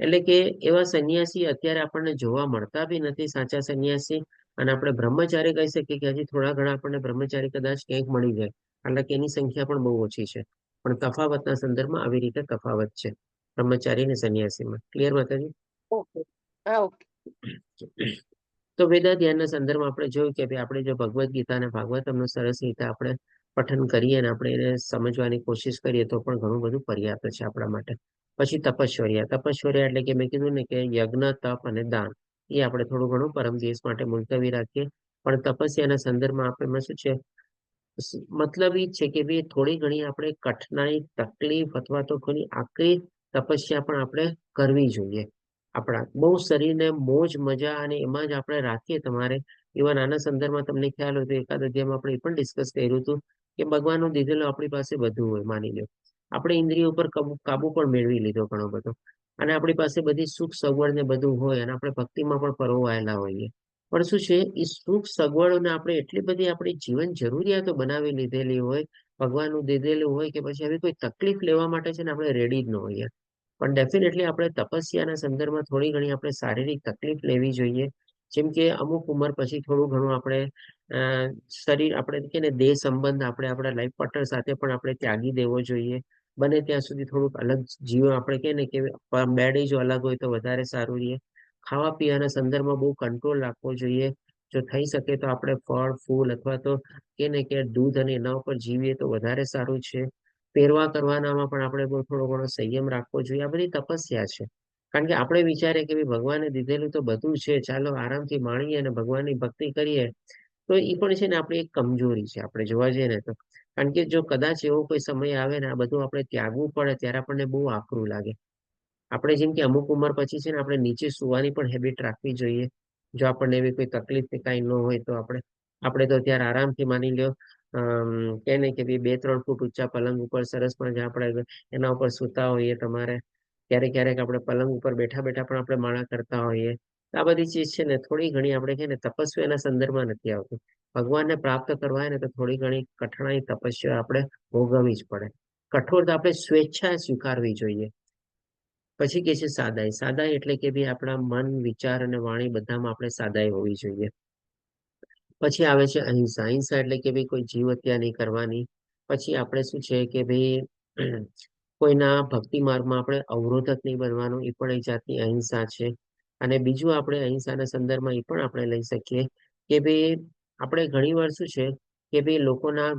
એટલે કે એવા સંન્યાસી અત્યારે આપણને જોવા મળતા બી નથી, સાચા સંન્યાસી. અને આપણે બ્રહ્મચારી કહી શકીએ કે હજી થોડા ઘણા આપણને બ્રહ્મચારી કદાચ ક્યાંક મળી જાય, કારણ કે એની સંખ્યા પણ બહુ ઓછી છે. પણ તફાવતના સંદર્ભમાં આવી રીતે તફાવત છે બ્રહ્મચારી અને સંન્યાસીમાં. ક્લિયર માતાજી? ઓકે. હા, ઓકે. તો વેદાધ્યાનના સંદર્ભમાં આપણે જોયું કે ભાઈ આપણે જો ભગવદ્ ગીતા અને ભાગવતમનું સરસ રીતે આપણે પઠન કરીએ અને આપણે એને સમજવાની કોશિશ કરીએ તો પણ ઘણું બધું પર્યાપ્ત છે આપણા માટે. પછી તપશ્ચર્યા. તપશ્ચર્યા એટલે કે મેં કીધું ને કે યજ્ઞ, તપ અને દાન એ આપણે થોડું ઘણું પરમ દિવસ માટે મુલતવી રાખીએ. પણ તપસ્યાના સંદર્ભમાં આપણે શું છે, મતલબ એ છે કે ભાઈ થોડી ઘણી આપણે કઠિનાઈ, તકલીફ અથવા તો ઘણી આકરી તપસ્યા પણ આપણે કરવી જોઈએ. આપણા બહુ શરીરને મોજ મજા અને એમાં જ આપણે રાખીએ તમારે. ઇવન આના સંદર્ભમાં તમને ખ્યાલ હોય તો એકાદ અધ્યાયમાં આપણે એ પણ ડિસ્કસ કર્યું હતું કે ભગવાનનું દીધેલું આપણી પાસે બધું હોય, માની લો આપણે ઇન્દ્રિયો ઉપર કાબુ પણ મેળવી લીધો ઘણો બધો, અને આપણી પાસે બધી સુખ સગવડ ને બધું હોય, અને આપણે ભક્તિમાં પણ પરોવાયેલા હોઈએ. પણ શું છે, એ સુખ સગવડોને આપણે એટલી બધી આપણી જીવન જરૂરિયાતો બનાવી લીધેલી હોય, ભગવાનનું દીધેલું હોય કે પછી હવે કોઈ તકલીફ લેવા માટે છે ને આપણે રેડી જ ન હોઈએ. પણ ડેફિનેટલી આપણે તપસ્યાના સંદર્ભમાં થોડી ઘણી આપણે શારીરિક તકલીફ લેવી જોઈએ. જેમ કે અમુક ઉંમર પછી થોડું ઘણું આપણે શરીર, આપણે કે ને દેહ સંબંધ આપણે આપણા લાઈફ પાર્ટનર સાથે પણ આપણે ત્યાગી દેવો જોઈએ. બને ત્યાં સુધી થોડુંક અલગ જીવન, આપણે કે ને કે બેડ જો અલગ હોય તો વધારે સારું રહે. ખાવા પીવાના સંદર્ભમાં બહુ કંટ્રોલ રાખવો જોઈએ. જો થઈ શકે તો આપણે ફળ ફૂલ અથવા તો કે ને કે દૂધ અને એના ઉપર જીવીએ તો વધારે સારું છે. પહેરવા કરવાનામાં પણ આપણે બહુ થોડો ઘણો સંયમ રાખવો જોઈએ. આ બધી તપસ્યા છે. કારણ કે આપણે વિચારીએ કે ભગવાને દીધેલું તો બધું છે, ચાલો આરામથી માણીએ અને ભગવાનની ભક્તિ કરીએ, તો એ પણ છે ને આપણી એક કમજોરી છે આપણે જોવા જઈએ ને તો. કારણ કે જો કદાચ એવો કોઈ સમય આવે ને આ બધું આપણે ત્યાગવું પડે ત્યારે આપણને બહુ આકરું લાગે. આપણે જેમ કે અમુક ઉંમર પછી છે ને આપણે નીચે સુવાની પણ હેબિટ રાખવી જોઈએ. જો આપણને એવી કોઈ તકલીફ કે કાંઈ ન હોય તો આપણે તો ત્યારે આરામથી માની લ્યો કે ને કે 2-3 ફૂટ ઊંચા પલંગ ઉપર સરસ મજા આપણે એના ઉપર સૂતા હોઈએ તમારે. ક્યારેક ક્યારેક આપણે પલંગ ઉપર બેઠા બેઠા પણ આપણે માળા કરતા હોઈએ. આ બધી ચીજ છે ને થોડી ઘણી આપણે છે ને તપસ્યા એના સંદર્ભમાં નથી આવતી. ભગવાનને પ્રાપ્ત કરવા હોય ને તો થોડી ઘણી કઠણાઈ તપસ્યા આપણે ભોગવવી જ પડે. કઠોરતા આપણે સ્વેચ્છાએ સ્વીકારવી જોઈએ. પછી કે છે સાદાઈ. સાદાઈ એટલે કે ભાઈ આપણા મન, વિચાર અને વાણી બધામાં આપણે સાદાઈ હોવી જોઈએ. પછી આવે છે અહિંસા. અહિંસા એટલે કે ભાઈ કોઈ જીવ હત્યા નહીં કરવાની. પછી આપણે શું છે કે ભાઈ કોઈના ભક્તિ માર્ગમાં આપણે અવરોધક નહીં બનવાનું, એ પણ એક જાતની અહિંસા છે. અને બીજું આપણે અહિંસાના સંદર્ભમાં એ પણ આપણે લઈ શકીએ કે ભાઈ આપણે ઘણીવાર શું છે કે ભાઈ લોકોના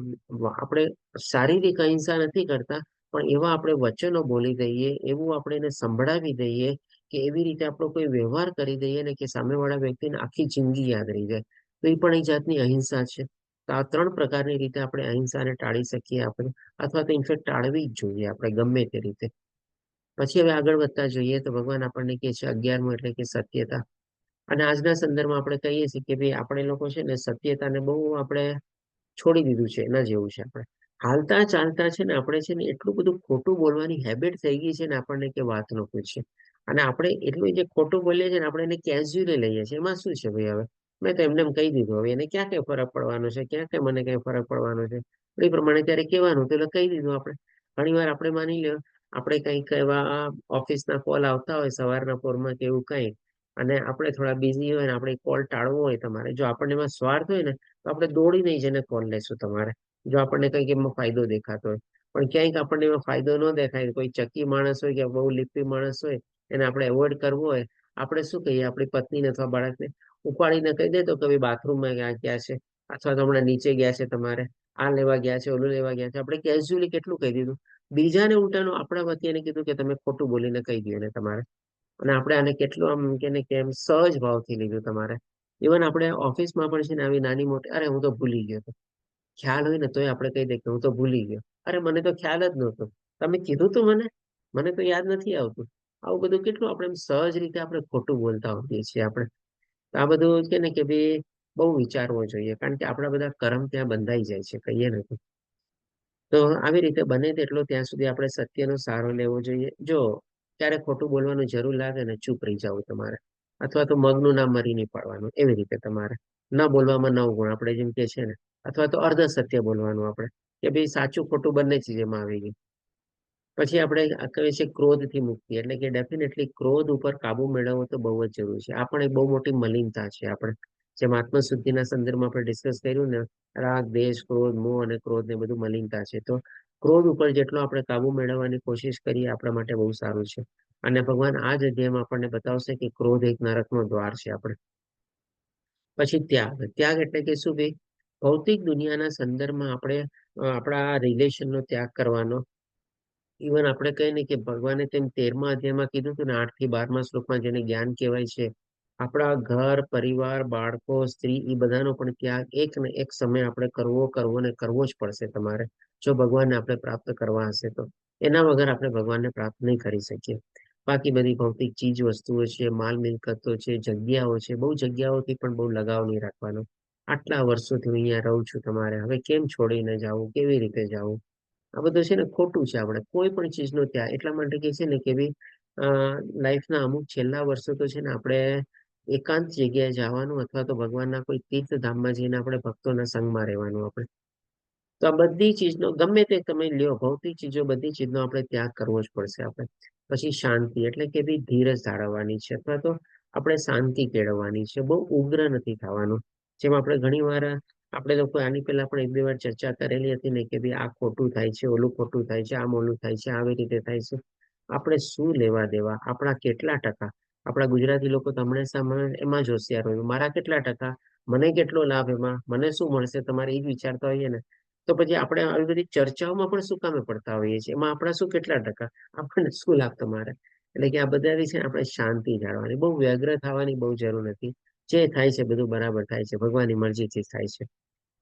આપણે શારીરિક અહિંસા નથી કરતા, પણ એવા આપણે વચનો બોલી દઈએ, એવું આપણે એને સંભળાવી દઈએ કે એવી રીતે આપણો કોઈ વ્યવહાર કરી દઈએ ને કે સામેવાળા વ્યક્તિને આખી જિંદગી યાદ રહી જાય. તો એ પણ એક જાતની અહિંસા છે. તો આ 3 પ્રકારની રીતે આપણે અહિંસાને ટાળી શકીએ આપણે, અથવા તો ઇનફેક્ટ ટાળવી જ જોઈએ આપણે ગમે તે રીતે. પછી હવે આગળ વધતા જોઈએ તો ભગવાન આપણને કહે છે 11મું એટલે કે સત્યતા. અને આજના સંદર્ભમાં આપણે કહીએ છીએ કે ભાઈ આપણે લોકો છે ને સત્યતાને બહુ આપણે છોડી દીધું છે, એના જેવું છે આપણે. હાલતા ચાલતા છે ને આપણે છે ને એટલું બધું ખોટું બોલવાની હેબિટ થઈ ગઈ છે ને આપણને કે વાત ન પૂછે. અને આપણે એટલું જે ખોટું બોલીએ છીએ ને આપણે એને કેઝ્યુઅલી લઈએ છીએ. એમાં શું છે ભાઈ હવે મેં તો એમને એમ કહી દીધું, હવે એને ક્યાં કઈ ફરક પડવાનો છે, ક્યાં કઈ મને કઈ ફરક પડવાનો છે. એ પ્રમાણે ત્યારે કહેવાનું તો એટલે કહી દીધું આપણે. ઘણી વાર આપણે માની લો આપણે કંઈક એવા ઓફિસના કોલ આવતા હોય સવારના પોરમાં કે એવું કંઈ, અને આપણે થોડા બિઝી હોય ને આપણે કોલ ટાળવો હોય તમારે, જો આપણને એમાં સ્વાર્થ હોય ને તો આપણે દોડી નહીં જઈને કોલ લેશું તમારે, જો આપણને કંઈક એમાં ફાયદો દેખાતો હોય. પણ ક્યાંક આપણને એમાં ફાયદો ન દેખાય, કોઈ ચક્કી માણસ હોય કે બહુ લીપી માણસ હોય, એને આપણે એવોઇડ કરવું હોય, આપણે શું કહીએ આપણી પત્નીને અથવા બાળકને ઉપાડીને કહી દે તો કે બાથરૂમમાં ગયા છે, અથવા તો હમણાં નીચે ગયા છે, તમારે આ લેવા ગયા છે, ઓલું લેવા ગયા છે. આપણે કેઝ્યુઅલી કેટલું કહી દીધું. બીજાને ઉલટાનું આપણા વતી એને કીધું કે તમે ખોટું બોલીને કહી દો એને તમારે. અને આપણે આને કેટલું આમ કે એમ સહજ ભાવથી લીધું તમારે. ઇવન આપણે ઓફિસમાં પણ છે ને આવી નાની મોટી, અરે હું તો ભૂલી ગયો હતો, ખ્યાલ હોય ને તોય આપણે કહી દઈએ કે હું તો ભૂલી ગયો, અરે મને તો ખ્યાલ જ નહોતો, તમે કીધું તું મને તો યાદ નથી આવતું. આવું બધું કેટલું આપણે એમ સહજ રીતે આપણે ખોટું બોલતા હોઈએ છીએ આપણે. આ બધું છે ને કે ભાઈ બહુ વિચારવો જોઈએ, કારણ કે આપણા બધા કર્મ ત્યાં બંધાઈ જાય છે કહીએ ને તો આવી રીતે બને તેટલો ત્યાં સુધી આપણે સત્યનો સહારો લેવો જોઈએ. જો ક્યારે ખોટું બોલવાનું જરૂર લાગે ને ચૂપ રહી જવું તમારે, અથવા તો મગનું નામ મરી નહીં પાડવાનું, એવી રીતે તમારે ન બોલવામાં 9 ગુણ આપણે જેમ કે છે ને, અથવા તો અર્ધ સત્ય બોલવાનું આપણે, કે ભાઈ સાચું ખોટું બંને ચીજ એમાં આવી ગઈ. પછી આપણે કહીએ છીએ ક્રોધથી મુક્તિ, એટલે કે ડેફિનેટલી ક્રોધ ઉપર કાબુ મેળવવો તો બહુ જ જરૂરી છે. આ પણ એક બહુ મોટી મલિનતા છે આપણે, જેમ આત્મશુદ્ધિના સંદર્ભમાં આપણે ડિસ્કસ કર્યું ને, રાગ, દ્વેષ, ક્રોધ, મોહ અને ક્રોધ ને બધું મલિનતા છે. તો ક્રોધ ઉપર જેટલો આપણે કાબુ મેળવવાની કોશિશ કરીએ આપણા માટે બહુ સારું છે. અને ભગવાન આ જ અધ્યાયમાં આપણને બતાવશે કે ક્રોધ એક નરકનો દ્વાર છે આપણે. પછી ત્યાગ. ત્યાગ એટલે કે શું ભાઈ, ભૌતિક દુનિયાના સંદર્ભમાં આપણે આપણા રિલેશનનો ત્યાગ કરવાનો. ઇવન આપણે કહીએ ને કે ભગવાને તેમ 13મા અધ્યાયમાં કીધું હતું ને 8 થી 12મા શ્લોકમાં, જેને જ્ઞાન કહેવાય છે, આપણા ઘર, પરિવાર, બાળકો, સ્ત્રી, એ બધાનો પણ ત્યાગ એક ને એક સમય આપણે કરવો ને કરવો જ પડશે તમારે, જો ભગવાનને આપણે પ્રાપ્ત કરવા હશે તો. એના વગર આપણે ભગવાનને પ્રાપ્ત નહીં કરી શકીએ. બાકી બધી ભૌતિક ચીજ વસ્તુઓ છે, માલ મિલકતો છે, જગ્યાઓ છે, બહુ જગ્યાઓથી પણ બહુ લગાવ નહીં રાખવાનો. આટલા વર્ષોથી હું અહીંયા રહું છું, તમારે હવે કેમ છોડીને જવું, કેવી રીતે જવું, આ બધું છે ને ખોટું છે. આપણે કોઈ પણ ચીજનો ત્યાગ એટલા માટે કે છે ને કે ભાઈ લાઈફના અમુક છેલ્લા વર્ષો તો છે ને આપણે એકાંત જગ્યાએ જવાનું, અથવા તો ભગવાનના કોઈ તીર્થધામમાં જઈને આપણે ભક્તોના સંગમાં રહેવાનું આપણે. તો આ બધી ચીજનો ગમે તે તમે લ્યો, ભૌતિક ચીજો બધી ચીજનો આપણે ત્યાગ કરવો જ પડશે આપણે. પછી શાંતિ એટલે કે ભાઈ ધીરજ જાળવવાની છે, અથવા તો આપણે શાંતિ કેળવવાની છે, બહુ ઉગ્ર નથી થવાનું. જેમ આપણે ઘણી વાર આપણે લોકો આની પહેલા પણ 1-2 વાર ચર્ચા કરેલી હતી ને કે ભાઈ આ ખોટું થાય છે, ઓલું ખોટું થાય છે, આમ ઓલું થાય છે, આવી રીતે થાય છે. આપણે શું લેવા દેવા, આપણા કેટલા ટકા, આપણા ગુજરાતી લોકો તો હંમેશા એમાં જ હોશિયાર હોય, મારા કેટલા ટકા, મને કેટલો લાભ એમાં, મને શું મળશે, તમારે એ જ વિચારતા હોઈએ ને, તો પછી આપણે આવી બધી ચર્ચાઓમાં પણ શું કામે પડતા હોઈએ છીએ, એમાં આપણા શું કેટલા ટકા, આપણને શું લાભ તમારે. એટલે કે આ બધા વિશે આપણે શાંતિ જાળવવાની, બહુ વ્યગ્ર થવાની બહુ જરૂર નથી. જે થાય છે બધું બરાબર થાય છે, ભગવાનની મરજીથી થાય છે.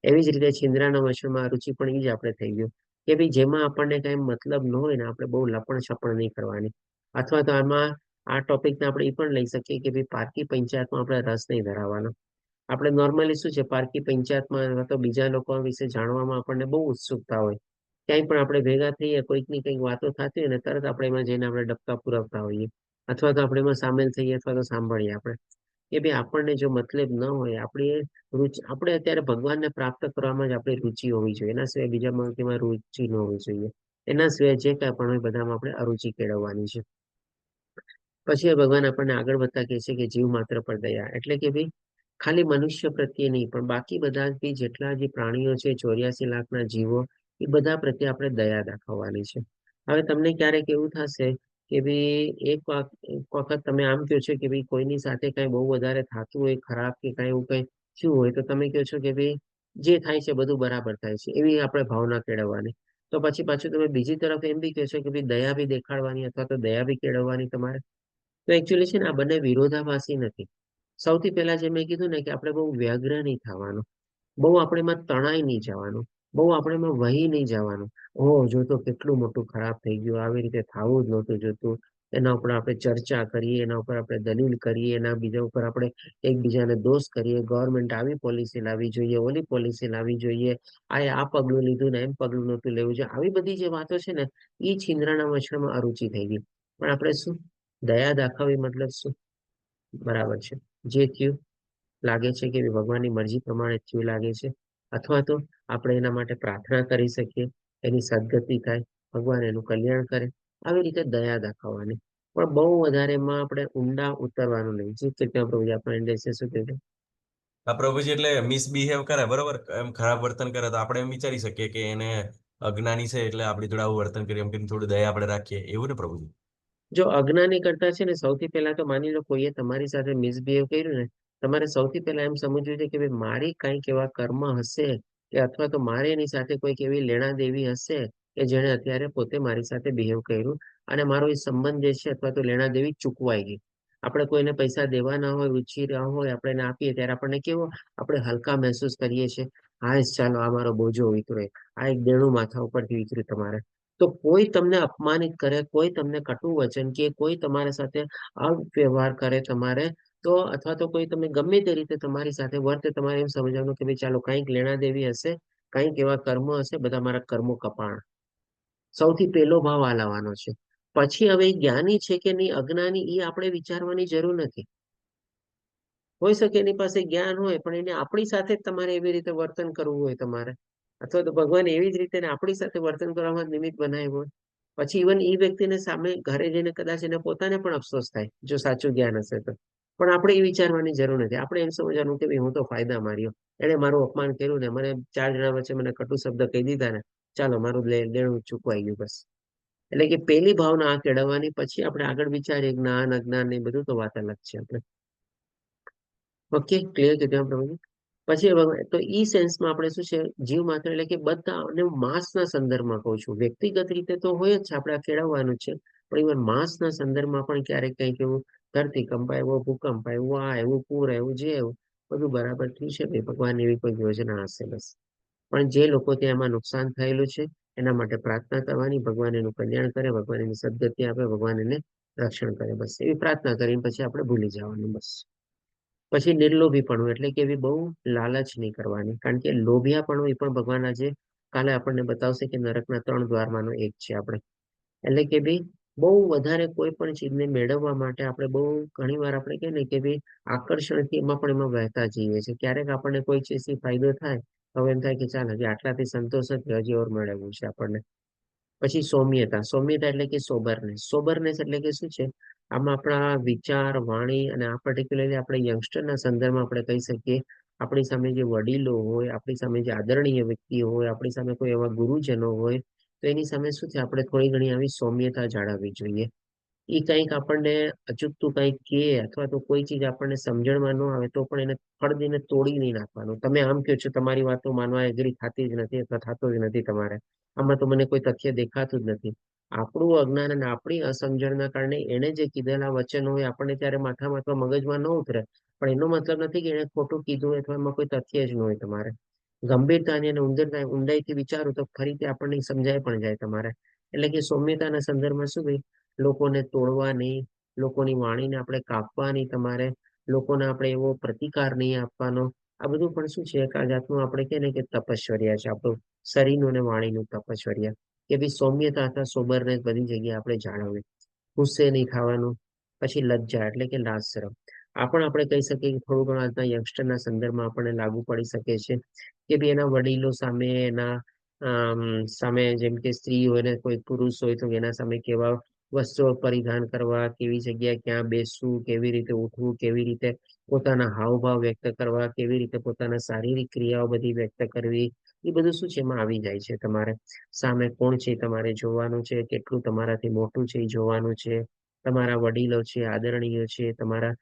એવી જ રીતે છિંદ્રાના વચનમાં અરુચિ પણ એ જ આપણે થઈ ગયું કે ભાઈ જેમાં આપણને કઈ મતલબ ન હોય ને આપણે બહુ લપણ છપણ નહીં કરવાની. અથવા તો આમાં આ ટોપિકને આપણે એ પણ લઈ શકીએ કે ભાઈ પારકી પંચાયતમાં આપણે રસ નહીં ધરાવવાનો. આપણે નોર્મલી શું છે પારકી પંચાયતમાં અથવા તો બીજા લોકો વિશે જાણવામાં આપણને બહુ ઉત્સુકતા હોય. ક્યાંય પણ આપણે ભેગા થઈએ કોઈકની કંઈક વાતો થતી હોય ને તરત આપણે એમાં જઈને આપણે ડબકા પુરાવતા હોઈએ. અથવા તો આપણે એમાં સામેલ થઈએ અથવા તો સાંભળીએ આપણે કે ભાઈ આપણને જો મતલબ ન હોય આપણી રુચિ આપણે અત્યારે ભગવાનને પ્રાપ્ત કરવામાં જ આપણી રુચિ હોવી જોઈએ. એના સિવાય બીજામાં કેમાં રુચિ ન હોવી જોઈએ. એના સિવાય જે કાંઈ પણ હોય બધામાં આપણે અરુચિ કેળવવાની છે. પછી ભગવાન આપણને આગળ વધતા કહે છે કે જીવ માત્ર પર દયા એટલે કે ભાઈ ખાલી મનુષ્ય પ્રત્યે નહીં પણ બાકી બધા બી જેટલા જે પ્રાણીઓ છે 84 લાખના જીવો એ બધા પ્રત્યે આપણે દયા દાખવવાની છે. હવે તમને ક્યારેક એવું થશે કે ભાઈ એક વખત તમે આમ કહો છો કે ભાઈ કોઈની સાથે કઈ બહુ વધારે થતું હોય ખરાબ કે કઈ એવું કઈ થયું હોય તો તમે કહો છો કે ભાઈ જે થાય છે બધું બરાબર થાય છે એવી આપણે ભાવના કેળવવાની. તો પછી પાછું તમે બીજી તરફ એમ બી કહેશો કે ભાઈ દયા બી દેખાડવાની અથવા તો દયા બી કેળવવાની તમારે. તો એકચ્યુઅલી છે ને આ બંને વિરોધાભાસી નથી. સૌથી પહેલા જે મેં કીધું ને કે આપણે બહુ વ્યગ્ર નહીં થવાનું, બહુ આપણે એમાં તણાઈ નહીં જવાનું, બહુ આપણે એમાં વહી નહીં જવાનું. ઓહ જો તો કેટલું મોટું ખરાબ થઈ ગયું, આવી રીતે થવું જ નહોતું જોતું. એના ઉપર આપણે ચર્ચા કરીએ, એના ઉપર આપણે દલીલ કરીએ, એના બીજા ઉપર આપણે એકબીજાને દોષ કરીએ. ગવર્મેન્ટ આવી પોલિસી લાવવી જોઈએ, ઓલી પોલિસી લાવવી જોઈએ, આ પગલું લીધું ને એમ પગલું નહોતું લેવું જોઈએ. આવી બધી જે વાતો છે ને એ છિંદ્રાના વચનમાં અરુચિ થઈ ગઈ. પણ આપણે શું દયા દાખવવી મતલબ શું? બરાબર છે જે થયું લાગે છે કે ભગવાનની મરજી પ્રમાણે થયું લાગે છે અથવા તો આપણે એના માટે પ્રાર્થના કરી શકીએ એની સદગતિ થાય, ભગવાન એનું કલ્યાણ કરે. આવી રીતે દયા દાખવવાની. પણ બહુ વધારે એમાં આપણે ઊંડા ઉતરવાનું નહીં. જે કૃપયા પ્રભુ આપણે ઇન્ડેક્સે શું કીધું? આ પ્રભુજી એટલે મિસબિહેવ કરે બરોબર, એમ ખરાબ વર્તન કરે તો આપણે એમ વિચારી શકીએ કે એને અજ્ઞાની છે એટલે આપણી જોડે આવું વર્તન કરીએ, એમ કરીને થોડું દયા આપણે રાખીએ, એવું ને પ્રભુજી? જો અજ્ઞાની કરતા છે ને સૌથી પહેલા તો માની લો કોઈએ તમારી સાથે મિસબિહેવ કર્યું ને તમારે સૌથી પહેલા એમ સમજવું છે કે ભાઈ મારી કંઈક એવા કર્મ હશે કે અથવા તો મારે એની સાથે કોઈક એવી લેણા દેવી હશે કે જેણે અત્યારે પોતે મારી સાથે બિહેવ કર્યું અને મારો એ સંબંધ જે છે અથવા તો લેણા દેવી ચૂકવાઈ ગઈ. આપણે કોઈને પૈસા દેવાના હોય ઉછીર રહ્યા હોય આપણે એને આપીએ ત્યારે આપણને કેવો આપણે હલકા મહેસૂસ કરીએ છીએ. હા ચાલો આ મારો બોજો ઉતરે, આ એક દેણું માથા ઉપરથી ઉતર્યું તમારે. તો કોઈ તમને અપમાનિત કરે, કોઈ તમને કટુ વચન કે કોઈ તમારી સાથે અવ્યવહાર કરે તમારે તો અથવા તો કોઈ તમે ગમે તે રીતે તમારી સાથે વર્તે તમારે એમ સમજવાનું કે ભાઈ ચાલો કંઈક લેણા દેવી હશે, કંઈક એવા કર્મો હશે, બધા મારા કર્મો કપાણ. સૌથી પહેલો ભાવ આ લાવવાનો છે. પછી હવે એ જ્ઞાની છે કે નહીં અજ્ઞાની એ આપણે વિચારવાની જરૂર નથી. હોઈ શકે એની પાસે જ્ઞાન હોય પણ એને આપણી સાથે જ તમારે એવી રીતે વર્તન કરવું હોય તમારે અથવા તો ભગવાન એવી જ રીતે આપણી સાથે વર્તન કરવામાં નિમિત્ત બનાવ્યું હોય. પછી ઇવન એ વ્યક્તિને સામે ઘરે જઈને કદાચ એને પોતાને પણ અફસોસ થાય જો સાચું જ્ઞાન હશે તો. પણ આપણે એ વિચારવાની જરૂર નથી. આપણે એમ સમજવાનું કે ભાઈ હું તો ફાયદા માર્યો, એને મારું અપમાન કર્યું ને મને 4 જણા વચ્ચે મને કટુ શબ્દ કહી દીધા ને ચાલો મારું દેણું ચૂકવાઈ ગયું બસ. એટલે કે પેલી ભાવના આ કેળવવાની પછી આપણે આગળ વિચારીએ જ્ઞાન અજ્ઞાન ને બધું તો વાત અલગ છે આપણે. ઓકે ક્લિયર કે ત્યાં પ્રમાણે પછી તો ઈ સેન્સમાં આપણે શું છે જીવ માત્ર એટલે કે બધા અને માસના સંદર્ભમાં કહું છું. વ્યક્તિગત રીતે તો હોય જ છે આપણે આ કેળવવાનું છે પણ ઇવન માસના સંદર્ભમાં પણ ક્યારેક કંઈક એવું ધરતીકંપ આવ્યો, ભૂકંપ આવ્યો, આ એવું પૂર આવ્યું, જે એવું બધું બરાબર થયું છે ભાઈ ભગવાન એવી કોઈ યોજના હશે બસ. પણ જે લોકો ત્યાં એમાં નુકસાન થયેલું છે એના માટે પ્રાર્થના કરવાની, ભગવાન એનું કલ્યાણ કરે, ભગવાન એની સદગતિ આપે, ભગવાન એને રક્ષણ કરે, બસ એવી પ્રાર્થના કરીને પછી આપણે ભૂલી જવાનું બસ. પછી નિર્લોભીપણું એટલે કે એવી બહુ લાલચ નહીં કરવાની. કારણ કે લોભિયાપણું એ પણ ભગવાન આજે કાલે આપણને બતાવશે કે નરકના 3 દ્વારમાંનો એક છે આપણે. એટલે કે ભાઈ બહુ વધારે કોઈ પણ ચીજને મેળવવા માટે આપણે બહુ ઘણી વાર આપણે કહીએ ને કે ભાઈ આકર્ષણથી એમાં વહેતા જઈએ છીએ. ક્યારેક આપણને કોઈ ચીજથી ફાયદો થાય હવે એમ થાય કે ચાલ હજી આટલાથી સંતોષ નથી, હજી ઓર મેળવવું છે આપણને. પછી સૌમ્યતા. સૌમ્યતા એટલે કે સોબરનેસ. સોબરનેસ એટલે કે શું છે આમાં આપણા વિચાર વાણી અને આ પર્ટિક્યુલરલી આપણે યંગસ્ટરના સંદર્ભમાં આપણે કહી શકીએ આપણી સામે જે વડીલો હોય, આપણી સામે જે આદરણીય વ્યક્તિઓ હોય, આપણી સામે કોઈ એવા ગુરુજનો હોય તો એની સામે શું છે આપણે થોડી ઘણી આવી સૌમ્યતા જાળવવી જોઈએ. એ કંઈક આપણને અચૂકતું કંઈક કહે અથવા તો કોઈ ચીજ આપણને સમજણમાં ન આવે તો પણ એને ફળદીને તોડી નહીં નાખવાનું. તમે આમ કહો છો તમારી વાતો માનવા એગ્રી થતી જ નથી અથવા થતો જ નથી તમારે, આમાં તો મને કોઈ તથ્ય દેખાતું જ નથી. આપણું અજ્ઞાન અને આપણી અસમજણના કારણે એને જે કીધેલા વચનો હોય આપણને ત્યારે માથામાં અથવા મગજમાં ન ઉતરે પણ એનો મતલબ નથી કે એને ખોટું કીધું અથવા એમાં કોઈ તથ્ય જ ન હોય તમારે. ગંભીરતાની અને ઊંડાઈથી વિચારો તો ફરીથી આપણને સમજાય પણ જાય તમારે. એટલે કે સૌમ્યતાના સંદર્ભમાં શું ભાઈ, લોકોને તોડવાની, લોકોની વાણીને આપણે કાપવાની, તમારે લોકોને આપણે એવો પ્રતિકાર નહીં આપવાનો. આ બધું પણ શું છે, એક આ જાતનું આપણે કહે ને કે તપશ્ચર્યા છે, આપણું શરીરનું અને વાણીનું તપશ્ચર્યા. કે ભાઈ સૌમ્યતા અથવા સોબરને બધી જગ્યાએ આપણે જાળવવી. ગુસ્સે નહીં ખાવાનું. પછી લજ્જા એટલે કે લાજ શરમ. આ પણ આપણે કહી શકીએ કે થોડું ઘણું આજના યંગસ્ટરના સંદર્ભમાં આપણને લાગુ પડી શકે છે કે ભાઈ એના વડીલો સામે, એના સામે, જેમ કે સ્ત્રી હોય ને કોઈ પુરુષ હોય તો એના સામે કેવા વસ્ત્રો પરિધાન કરવા, કેવી જગ્યાએ ક્યાં બેસવું, કેવી રીતે ઉઠવું, કેવી રીતે પોતાના હાવભાવ વ્યક્ત કરવા, કેવી રીતે પોતાના શારીરિક ક્રિયાઓ બધી વ્યક્ત કરવી, એ બધું શું છે એમાં આવી જાય છે. તમારે સામે કોણ છે તમારે જોવાનું છે, કેટલું તમારાથી મોટું છે એ જોવાનું છે, તમારા વડીલો છે, આદરણીય છે, તમારા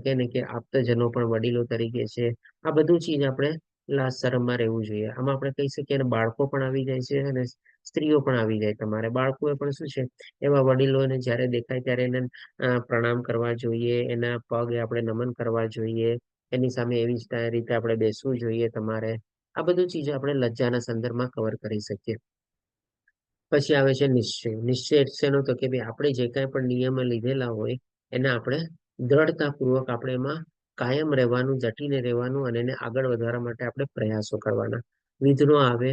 કે ને કે આપ્તજનો પણ વડીલો તરીકે છે. આ બધું ચીજ આપણે લાજ શરમમાં રહેવું જોઈએ. આમાં આપણે કહી શકીએ અને બાળકો પણ આવી જાય છે અને સ્ત્રીઓ પણ આવી જાય. તમારે બાળકોએ પણ શું છે, એવા વડીલોને જ્યારે દેખાય ત્યારે એને પ્રણામ કરવા જોઈએ, એના પગે આપણે નમન કરવા જોઈએ, એની સામે એવી જ રીતે આપણે બેસવું જોઈએ. તમારે આ બધું ચીજો આપણે લજ્જાના સંદર્ભમાં કવર કરી શકીએ. પછી આવે છે નિશ્ચય. નિશ્ચય શેનો? તો કે ભાઈ આપણે જે કાંઈ પણ નિયમો લીધેલા હોય એને આપણે દ્રઢતાપૂર્વક આપણે એમાં કાયમ રહેવાનું, જટીને રહેવાનું અને એને આગળ વધારવા માટે આપણે પ્રયાસો કરવાના. વિઘ્નો આવે,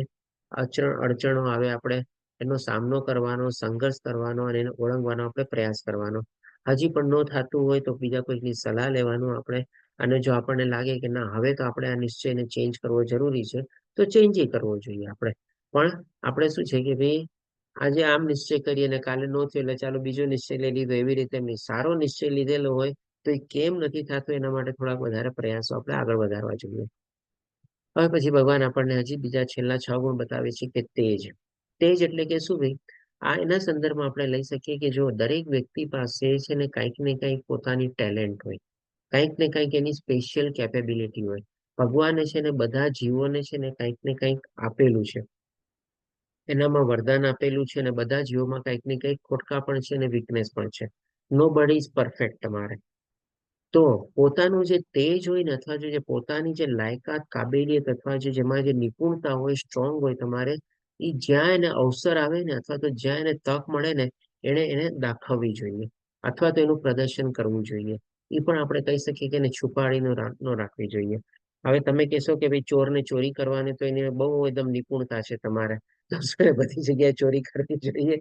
અડચણો આવે, આપણે એનો સામનો કરવાનો, સંઘર્ષ કરવાનો અને એને ઓળંગવાનો આપણે પ્રયાસ કરવાનો. હજી પણ ન થતું હોય તો બીજા કોઈની સલાહ લેવાનું આપણે. અને જો આપણને લાગે કે ના, હવે તો આપણે આ નિશ્ચયને ચેન્જ કરવો જરૂરી છે, તો ચેન્જ કરવો જોઈએ આપણે. પણ આપણે શું છે કે ભાઈ આજે આમ નિશ્ચય કરીએ ને કાલે નો થયો એટલે ચાલો બીજો નિશ્ચય લઈ લીધો, એવી રીતે નહીં. સારો નિશ્ચય લીધેલો હોય તો એ કેમ નથી થતો એના માટે થોડાક વધારે પ્રયાસો આપણે આગળ વધારવા જોઈએ. હવે પછી ભગવાન આપણને હજી બીજા છેલ્લા 6 ગુણ બતાવે છે કે તેજ. તેજ એટલે કે શું ભાઈ? આ એના સંદર્ભમાં આપણે લઈ શકીએ કે જો દરેક વ્યક્તિ પાસે છે ને કંઈક ને કંઈક પોતાની ટેલેન્ટ હોય, કંઈક ને કંઈક એની સ્પેશિયલ કેપેબિલિટી હોય. ભગવાને છે ને બધા જીવોને છે ને કંઈક આપેલું છે, એનામાં વરદાન આપેલું છે, અને બધા જીવોમાં કંઈક ને કંઈક ખોટકા પણ છે અને વીકનેસ પણ છે. નો બડી ઇઝ પરફેક્ટ. તમારે તો પોતાનું જે તેજ હોય ને, અથવા જે પોતાની જે લાયકાત, કાબેલિયત અથવા જેમાં જે નિપુણતા હોય, સ્ટ્રોંગ હોય, તમારે એ જ્યાં એને અવસર આવે ને, અથવા તો જ્યાં એને તક મળે ને, એને દાખવવી જોઈએ, અથવા તો એનું પ્રદર્શન કરવું જોઈએ. એ પણ આપણે કહી શકીએ કે એને છુપાડી ન રાખવી જોઈએ. હવે તમે કહેશો કે ભાઈ ચોરને ચોરી કરવાની તો એને બહુ એકદમ નિપુણતા છે, તમારે બધી જગ્યાએ ચોરી કરવી જોઈએ.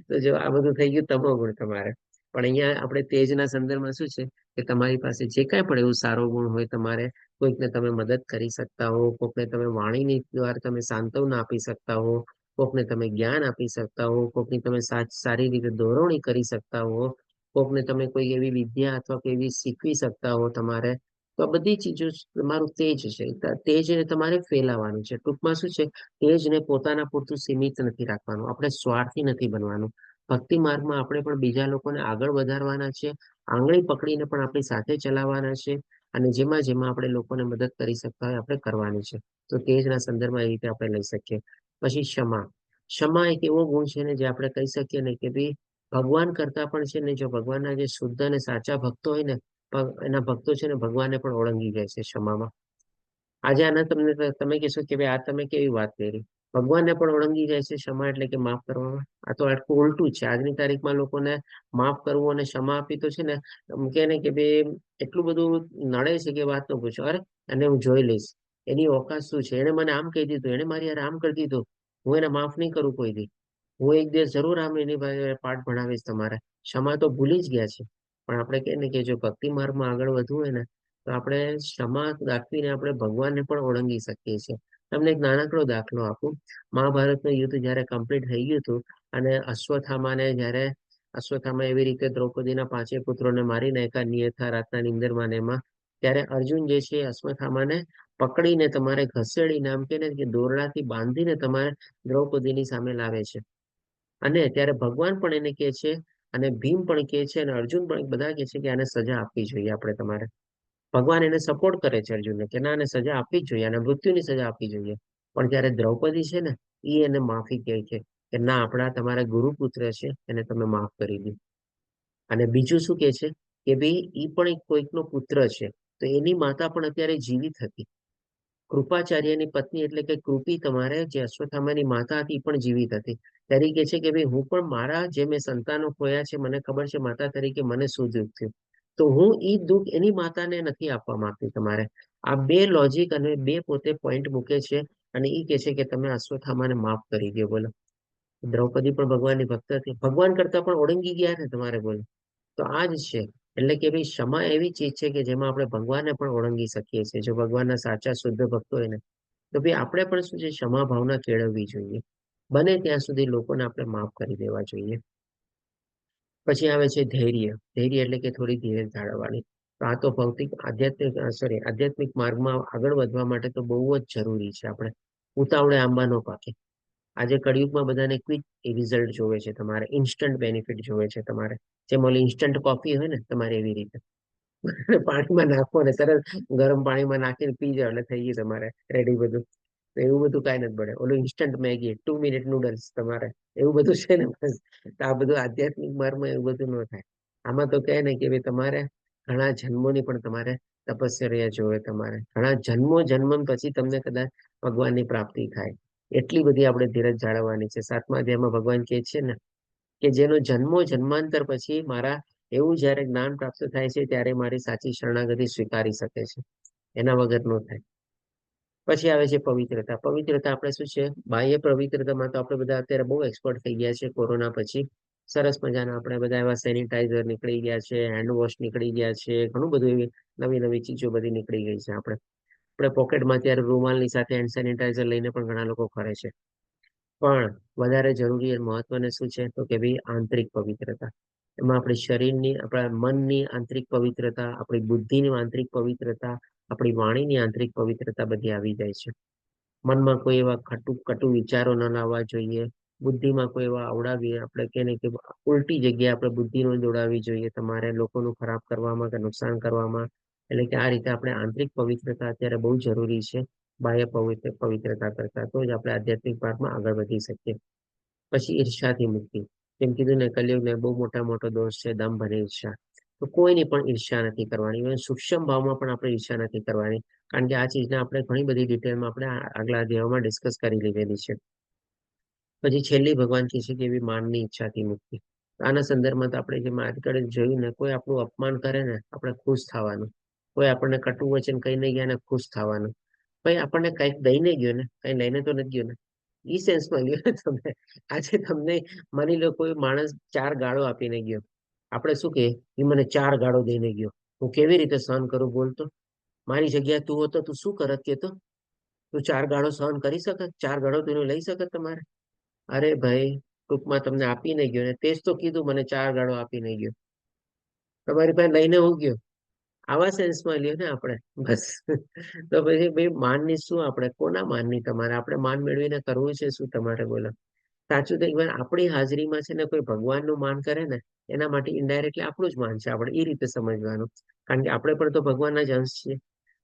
તો જો આ બધું થઈ ગયું તમો ગુણ તમારે. પણ અહીંયા આપણે તેજના સંદર્ભમાં શું છે કે તમારી પાસે જે કાંઈ પણ એવું સારો ગુણ હોય, તમારે કોઈકને તમે મદદ કરી શકતા હો, કોઈકને તમે વાણીની દ્વારા તમે સાંત્વના આપી શકતા હો, કોઈકને તમે જ્ઞાન આપી શકતા હો, કોઈકની તમે સારી રીતે દોરવણી કરી શકતા હો, કોઈકને તમે કોઈ એવી વિદ્યા અથવા કોઈ એવી શીખવી શકતા હો તમારે. તો આ બધી ચીજો તમારું તેજ છે. તેજને તમારે ફેલાવાનું છે. ટૂંકમાં શું છે, તેજને પોતાના પૂરતું સીમિત નથી રાખવાનું. આપણે સ્વાર્થી નથી બનવાનું. ભક્તિ માર્ગમાં આપણે પણ બીજા લોકોને આગળ વધારવાના છે, આંગળી પકડીને પણ આપણી સાથે ચલાવવાના છે, અને જેમાં જેમાં આપણે લોકોને મદદ કરી શકતા હોય આપણે કરવાની છે. તો તેજના સંદર્ભમાં એ રીતે આપણે લઈ શકીએ. પછી ક્ષમા. ક્ષમા એક એવો ગુણ છે ને જે આપણે કહી શકીએ ને કે ભાઈ ભગવાન કરતા પણ છે ને, જો ભગવાનના જે શુદ્ધ અને સાચા ભક્તો હોય ને, એના ભક્તો છે ને ભગવાનને પણ ઓળંગી જાય છે ક્ષમામાં. આજે આના તમે કહેશો કે ભાઈ આ તમે કેવી વાત કરી? ભગવાનને પણ ઓળંગી જાય છે ક્ષમા એટલે કે માફ કરવામાં. આ તો આટલું ઉલટું છે. આજની તારીખમાં લોકોને માફ કરવું અને ક્ષમા આપી તો છે ને, કે ને કે ભાઈ એટલું બધું નડે છે કે વાત ન પૂછો. અરે અને હું જોઈ લઈશ, એની ઓકાત શું છે, એને મને આમ કહી દીધું, એને મારી યાર આમ કરી દીધું, હું એને માફ નહીં કરું કોઈ દી. હું એક દિવસ જરૂર આમ એની પાઠ ભણાવીશ તમારે. ક્ષમા તો ભૂલી જ ગયા છે. પણ આપણે કહે ને કે જો ભક્તિ માર્ગમાં આગળ વધવું હોય ને, તો આપણે ક્ષમા દાખવીને આપણે ભગવાનને પણ ઓળંગી શકીએ છીએ. તમને એક નાનકડો દાખલો આપું. મહાભારતનું યુદ્ધ જયારે કમ્પ્લીટ થઈ ગયું હતું અને અશ્વત્થામા એવી રીતે દ્રૌપદીના 5 પુત્રોને મારી નાખ્યા, નિયથા રાતના નિંદરમાં ને એમાં, ત્યારે અર્જુન જે છે અશ્વત્થામાને પકડીને તમારે ઘસેડીને આમ કે ને કે દોરડાથી બાંધીને તમારે દ્રૌપદીની સામે લાવે છે. અને ત્યારે ભગવાન પણ એને કહે છે, અને ભીમ પણ કહે છે, અને અર્જુન પણ બધા કહે છે કે આને સજા આપવી જોઈએ આપણે તમારે. ભગવાન એને સપોર્ટ કરે છે અર્જુનને કે ના, આને સજા આપવી જ જોઈએ, અને મૃત્યુની સજા આપવી જોઈએ. પણ ત્યારે દ્રૌપદી છે ને, એ એને માફી કહે છે કે ના, આપણા તમારા ગુરુપુત્ર છે, એને તમે માફ કરી દીધું. અને બીજું શું કે છે કે ભાઈ એ પણ એક કોઈકનો પુત્ર છે, તો એની માતા પણ અત્યારે જીવિત હતી. કૃપાચાર્યની પત્ની એટલે કે કૃપી તમારે જે અશ્વત્થામાની માતા હતી એ પણ જીવિત હતી. ત્યારે ઈ કહે છે કે ભાઈ હું પણ મારા જે મેં સંતાનો ખોયા છે મને ખબર છે માતા તરીકે મને શું દુઃખ થયું, તો હું ઈ દુઃખ એની માતાને નથી આપવા માંગતી તમારે. આ બે લોજિક અને બે પોતે પોઈન્ટ મૂકે છે અને ઈ કહે છે કે તમે અશ્વત્થામાને માફ કરી દો. બોલો, દ્રૌપદી પણ ભગવાનની ભક્ત હતી, ભગવાન કરતા પણ ઓળંગી ગયા ને તમારે. બોલો, તો આ જ છે. એટલે કે ભાઈ ક્ષમા એવી ચીજ છે કે જેમાં આપણે ભગવાનને પણ ઓળંગી શકીએ છીએ. જો ભગવાનના સાચા શુદ્ધ ભક્તો હોય ને તો ભાઈ આપણે પણ શું છે ક્ષમા ભાવના કેળવવી જોઈએ. બને ત્યાં સુધી લોકોને આપણે માફ કરી દેવા જોઈએ. પછી આવે છે ધૈર્ય. ધૈર્ય એટલે કે થોડી ધીરજ જાળવવાની. તો આ તો ભૌતિક આધ્યાત્મિક માર્ગમાં આગળ વધવા માટે તો બહુ જ જરૂરી છે. આપણે ઉતાવળે આંબા નો પાકે. આજે કળિયુગમાં બધાને ક્વિક રિઝલ્ટ જોવે છે, તમારે ઇન્સ્ટન્ટ બેનિફિટ જોવે છે. તમારે જેમ ઓલી ઇન્સ્ટન્ટ કોફી હોય ને તમારે એવી રીતે પાણીમાં નાખો ને તરત ગરમ પાણીમાં નાખીને પી જાવ એટલે થઈ ગયું તમારે રેડી બધું. તો એવું બધું કાંઈ નથી પડે. ઓલું ઇન્સ્ટન્ટ મેગી 2 મિનિટ નૂડલ્સ તમારે એવું બધું છે ને બસ. તો આ બધું આધ્યાત્મિક માર્ગમાં એવું બધું ન થાય. આમાં તો કહે ને કે ભાઈ તમારે ઘણા જન્મોની પણ તમારે તપશ્ચર્યા જોવે. તમારે ઘણા જન્મ પછી તમને કદાચ ભગવાનની પ્રાપ્તિ થાય. એટલી બધી આપણે ધીરજ જાળવવાની છે. 7મા અધ્યાયમાં ભગવાન કહે છે ને કે જેનો જન્માંતર પછી મારા એવું જયારે જ્ઞાન પ્રાપ્ત થાય છે ત્યારે મારી સાચી શરણાગતિ સ્વીકારી શકે છે, એના વગર ન થાય. પછી આવે છે પવિત્રતા. પવિત્રતા આપણે શું છે બાહ્ય પવિત્રતામાં તો આપણે બધા અત્યારે બહુ એક્સપર્ટ થઈ ગયા છે. કોરોના પછી સરસ મજાના આપણે બધા એવા સેનિટાઈઝર નીકળી ગયા છે, હેન્ડ વોશ નીકળી ગયા છે, ઘણું બધું એવી નવી નવી ચીજો બધી નીકળી ગઈ છે. આપણે પોકેટમાં અત્યારે રૂમાલની સાથે હેન્ડ સેનિટાઈઝર લઈને પણ ઘણા લોકો ફરે છે. પણ વધારે જરૂરી અને મહત્વનું શું છે તો કે ભાઈ આંતરિક પવિત્રતા. એમાં આપણી શરીરની, આપણા મનની આંતરિક પવિત્રતા, આપણી બુદ્ધિની આંતરિક પવિત્રતા, આપણી વાણીની આંતરિક પવિત્રતા બધી આવી જાય છે. મનમાં કોઈ એવા કટુ વિચારો ન લાવવા જોઈએ. બુદ્ધિમાં કોઈ એવા અવડાવી આપણે કે ને કે ઉલટી જગ્યાએ આપણે બુદ્ધિ ન દોડાવવી જોઈએ તમારે લોકોનું ખરાબ કરવામાં કે નુકસાન કરવામાં. એટલે કે આ રીતે આપણે આંતરિક પવિત્રતા અત્યારે બહુ જરૂરી છે બાહ્ય પવિત્રતા કરતા. તો જ આપણે આધ્યાત્મિક માર્ગમાં આગળ વધી શકીએ. પછી ઈર્ષાથી મુક્તિ. જેમ કીધું ને કલિયુગને બહુ મોટો દોષ છે દંભ અને ઈર્ષા. તો કોઈની પણ ઈર્ષા નથી કરવાની. સૂક્ષ્મ ભાવમાં પણ આપણે ઈર્ષા નથી કરવાની. કારણ કે આ ચીજને આપણે ઘણી બધી ડિટેલમાં આપણે આગલા અધ્યાયોમાં ડિસ્કસ કરી લીધેલી છે. પછી છેલ્લી ભગવાન કહે છે કે એવી માનની ઈચ્છાથી મુક્તિ. આના સંદર્ભમાં તો આપણે જે આજકાલ જોયું ને, કોઈ આપણું અપમાન કરે ને આપણે ખુશ થવાનું, કોઈ આપણને કટુ વચન કહીને ગયા ને ખુશ થવાનું. ભાઈ આપણને કંઈક દઈને ગયો ને, કઈ લઈને તો નથી ગયો ને, ઈ સેન્સમાં ગયો ને તમે. આજે તમને માની લો કોઈ માણસ 4 ગાળો આપીને ગયો, આપણે શું કહીએ એ મને 4 ગાળો દઈને ગયો, હું કેવી રીતે સહન કરું બોલતો. મારી જગ્યાએ તું હતો તું શું કરત કેતો? તું 4 ગાળો સહન કરી શકત? 4 ગાળો તું લઈ શકત તમારે? અરે ભાઈ, ટૂંકમાં તમને આપીને ગયો ને, તે જ તો કીધું મને 4 ગાળો આપીને ગયો, તમારી પાસે લઈને હું ગયો. આવા સેન્સમાં લ્યો ને આપણે બસ. તો પછી ભાઈ માનની શું, આપણે કોના માનની તમારે? આપણે માન મેળવીને કરવું છે શું તમારે? બોલો. સાચું તો એકવાર આપણી હાજરીમાં છે ને કોઈ ભગવાનનું માન કરે ને એના માટે ઇનડાયરેક્ટલી આપણું જ માન છે. આપણે એ રીતે સમજવાનું. કારણ કે આપણે પણ તો ભગવાનના જ અંશ છીએ.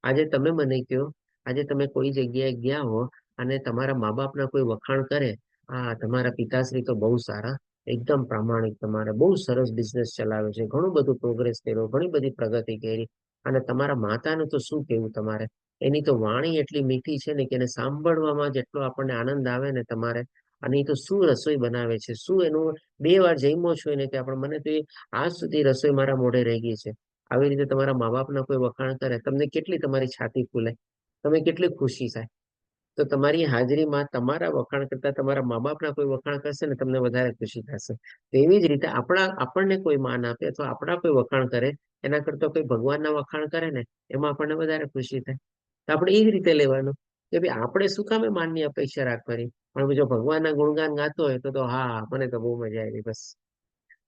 આજે તમે મને કહો, આજે તમે કોઈ જગ્યાએ ગયા હો અને તમારા મા બાપના કોઈ વખાણ કરે, હા તમારા પિતાશ્રી તો બહુ સારા, એકદમ પ્રામાણિક, તમારે બહુ સરસ બિઝનેસ ચલાવે છે, ઘણું બધું પ્રોગ્રેસ કર્યો, ઘણી બધી પ્રગતિ કરી. અને તમારા માતાનું તો શું કહેવું તમારે? એની તો વાણી એટલી મીઠી છે ને કે એને સાંભળવામાં જેટલો આપણને આનંદ આવે ને તમારે. અને એ તો શું રસોઈ બનાવે છે, શું એનું 2 વાર જમ્યો છો એને કે આપણે, મને તો આજ સુધી રસોઈ મારા મોઢે રહી ગઈ છે. આવી રીતે તમારા મા બાપના કોઈ વખાણ કરે, તમને કેટલી તમારી છાતી ફૂલે, તમે કેટલી ખુશી થાય. તો તમારી હાજરીમાં તમારા વખાણ કરતા તમારા મા બાપના કોઈ વખાણ કરશે ને તમને વધારે ખુશી થશે. તેવી જ રીતે આપણને કોઈ માન આપે અથવા આપણા કોઈ વખાણ કરે એના કરતા કોઈ ભગવાનના વખાણ કરે ને એમાં આપણને વધારે ખુશી થાય. તો આપણે એ જ રીતે લેવાનું કે ભાઈ આપણે શું કામે માનની અપેક્ષા રાખવાની, પણ જો ભગવાનના ગુણગાન ગાતો હોય તો હા મને તો બહુ મજા આવી બસ.